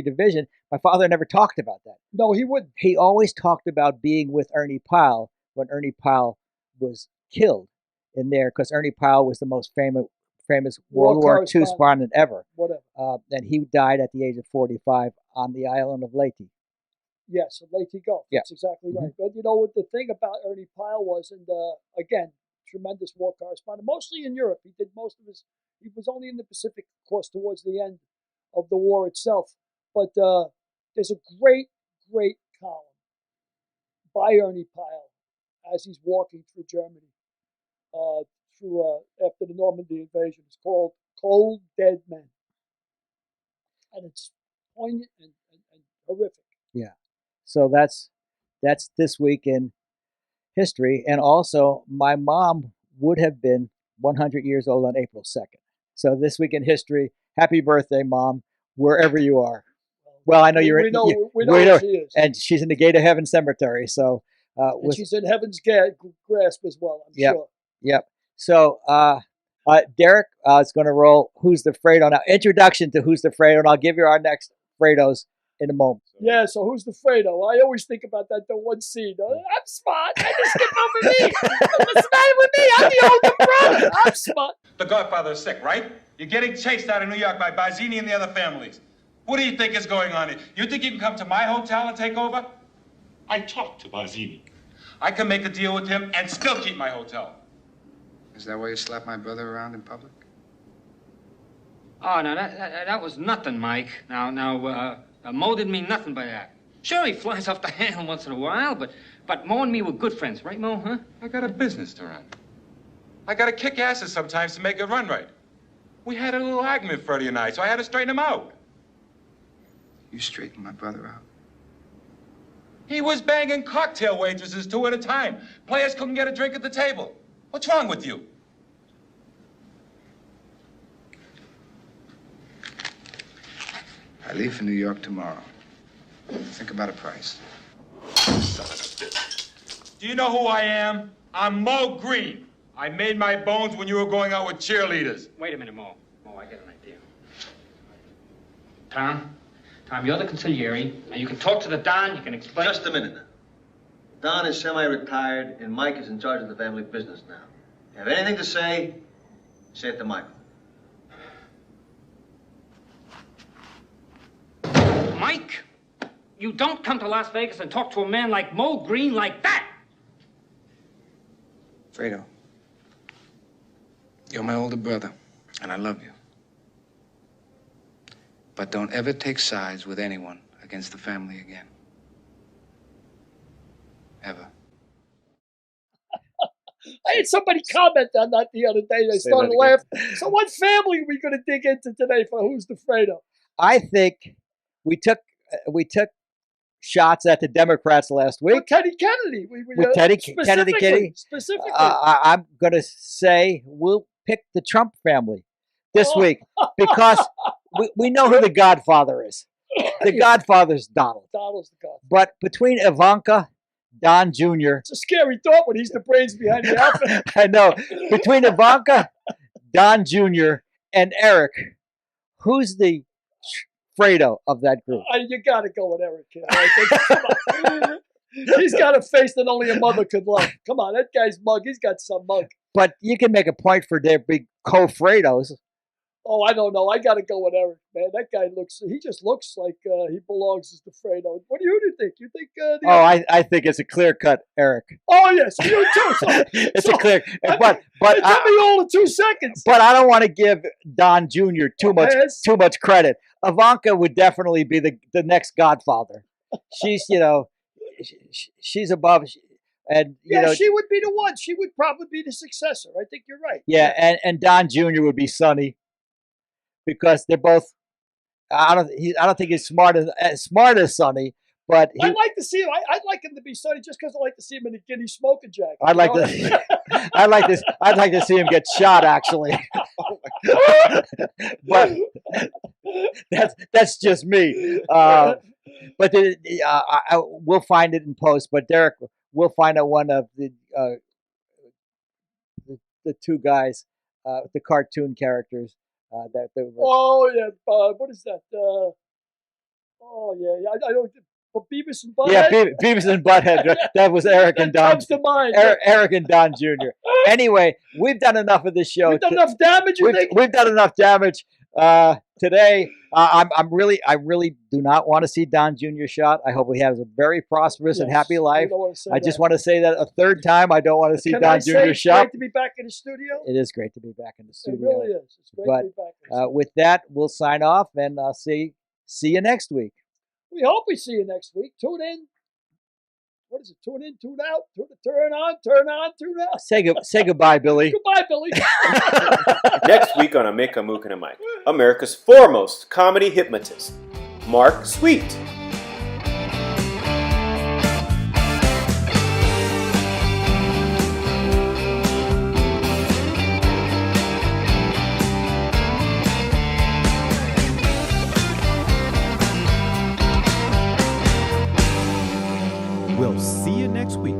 Division. My father never talked about that. No, he wouldn't. He always talked about being with Ernie Pyle when Ernie Pyle was killed in there because Ernie Pyle was the most famous World War II correspondent ever. Whatever. And he died at the age of 45 on the island of Leyte. Yes, Leyte Gulf. Yeah. That's exactly right. But what the thing about Ernie Pyle was, and again, tremendous war correspondent, mostly in Europe. He did most of he was only in the Pacific, of course, towards the end of the war itself. But there's a great, great column by Ernie Pyle as he's walking through Germany after the Normandy invasion. It's called Cold Dead Men. And it's poignant and horrific. Yeah. So that's this week in history. And also, my mom would have been 100 years old on April 2nd. So this week in history, happy birthday, Mom, wherever you are. Well, I know we know where she is. And she's in the Gate of Heaven Cemetery. So and she's in Heaven's grasp as well, I'm sure. Yep. So Derek is going to roll Who's the Fredo now. Introduction to Who's the Fredo, and I'll give you our next Fredos in a moment. Yeah, so who's the Fredo? I always think about that one scene. I'm smart. I just skip over me. What's the matter with me? I'm the older brother. I'm smart. The Godfather's sick, right? You're getting chased out of New York by Barzini and the other families. What do you think is going on here? You think you can come to my hotel and take over? I talked to Barzini. I can make a deal with him and still keep my hotel. Is that why you slap my brother around in public? Oh, no, that was nothing, Mike. Now, Mo didn't mean nothing by that. Sure, he flies off the handle once in a while, but Mo and me were good friends, right, Mo, huh? I got a business to run. I got to kick asses sometimes to make it run right. We had a little argument Freddie and I, so I had to straighten him out. You straightened my brother out? He was banging cocktail waitresses 2 at a time. Players couldn't get a drink at the table. What's wrong with you? I leave for New York tomorrow. Think about a price. Do you know who I am? I'm Mo Green. I made my bones when you were going out with cheerleaders. Wait a minute, Mo. Mo, I got an idea. Tom, you're the consigliere. Now you can talk to the Don. You can explain. Just a minute. Don is semi-retired, and Mike is in charge of the family business now. If you have anything to say it to Michael. Mike? You don't come to Las Vegas and talk to a man like Mo Green like that. Fredo, you're my older brother, and I love you. But don't ever take sides with anyone against the family again. Ever. I had somebody comment on that the other day. They Say started that laughing. So what family are we going to dig into today for Who's the Fredo? I think we took shots at the Democrats last week. With Teddy Kennedy. With Teddy Kennedy. Specifically. I'm going to say we'll pick the Trump family this week because we know who the Godfather is. The Godfather's Donald. Donald's the Godfather. But between Ivanka, Don Jr. It's a scary thought when he's the brains behind the outfit. I know. Between Ivanka, Don Jr., and Eric, who's the Fredo of that group? You got to go with Eric. Kid. Right? He's got a face that only a mother could love. Come on, that guy's mug. He's got some mug. But you can make a point for their big co-Fredos. Oh, I don't know. I got to go with Eric, man. That guy he just looks like he belongs as the Fredo. What do you think? You think? I think it's a clear-cut Eric. Oh, yes, you too. It's a clear. But it took me all of 2 seconds. But I don't want to give Don Jr. too much credit. Ivanka would definitely be the next Godfather. She's she's above. And she would be the one. She would probably be the successor. I think you're right. Yeah, and Don Jr. would be Sonny. Because they're both, I don't think he's as smart as Sonny, but I'd like to see him. I'd like him to be Sonny just because I like to see him in a Guinea smoking jacket. I'd like to see him get shot. Actually, but that's just me. But we'll find it in post. But Derek, we'll find out one of the two guys, the cartoon characters. Oh yeah, what is that? I don't. Beavis and Butthead. Yeah, Beavis and Butthead. That was Eric and Don. Comes to mind. Eric and Don Jr. Anyway, we've done enough of this show. We've done enough damage. We've done enough damage today. I really do not want to see Don Jr. shot. I hope he has a very prosperous and happy life. I just want to say that a third time. I don't want to see Don Jr. shot. It's great to be back in the studio. It is great to be back in the studio. It really is. It's great to be back in the studio. With that, we'll sign off and see you next week. We hope we see you next week. Tune in. What is it? Tune in, tune out, turn on, tune out. Say goodbye, Billy. Goodbye, Billy. Next week on A Mick, a Mook, and a Mike, America's foremost comedy hypnotist, Mark Sweet. We'll see you next week.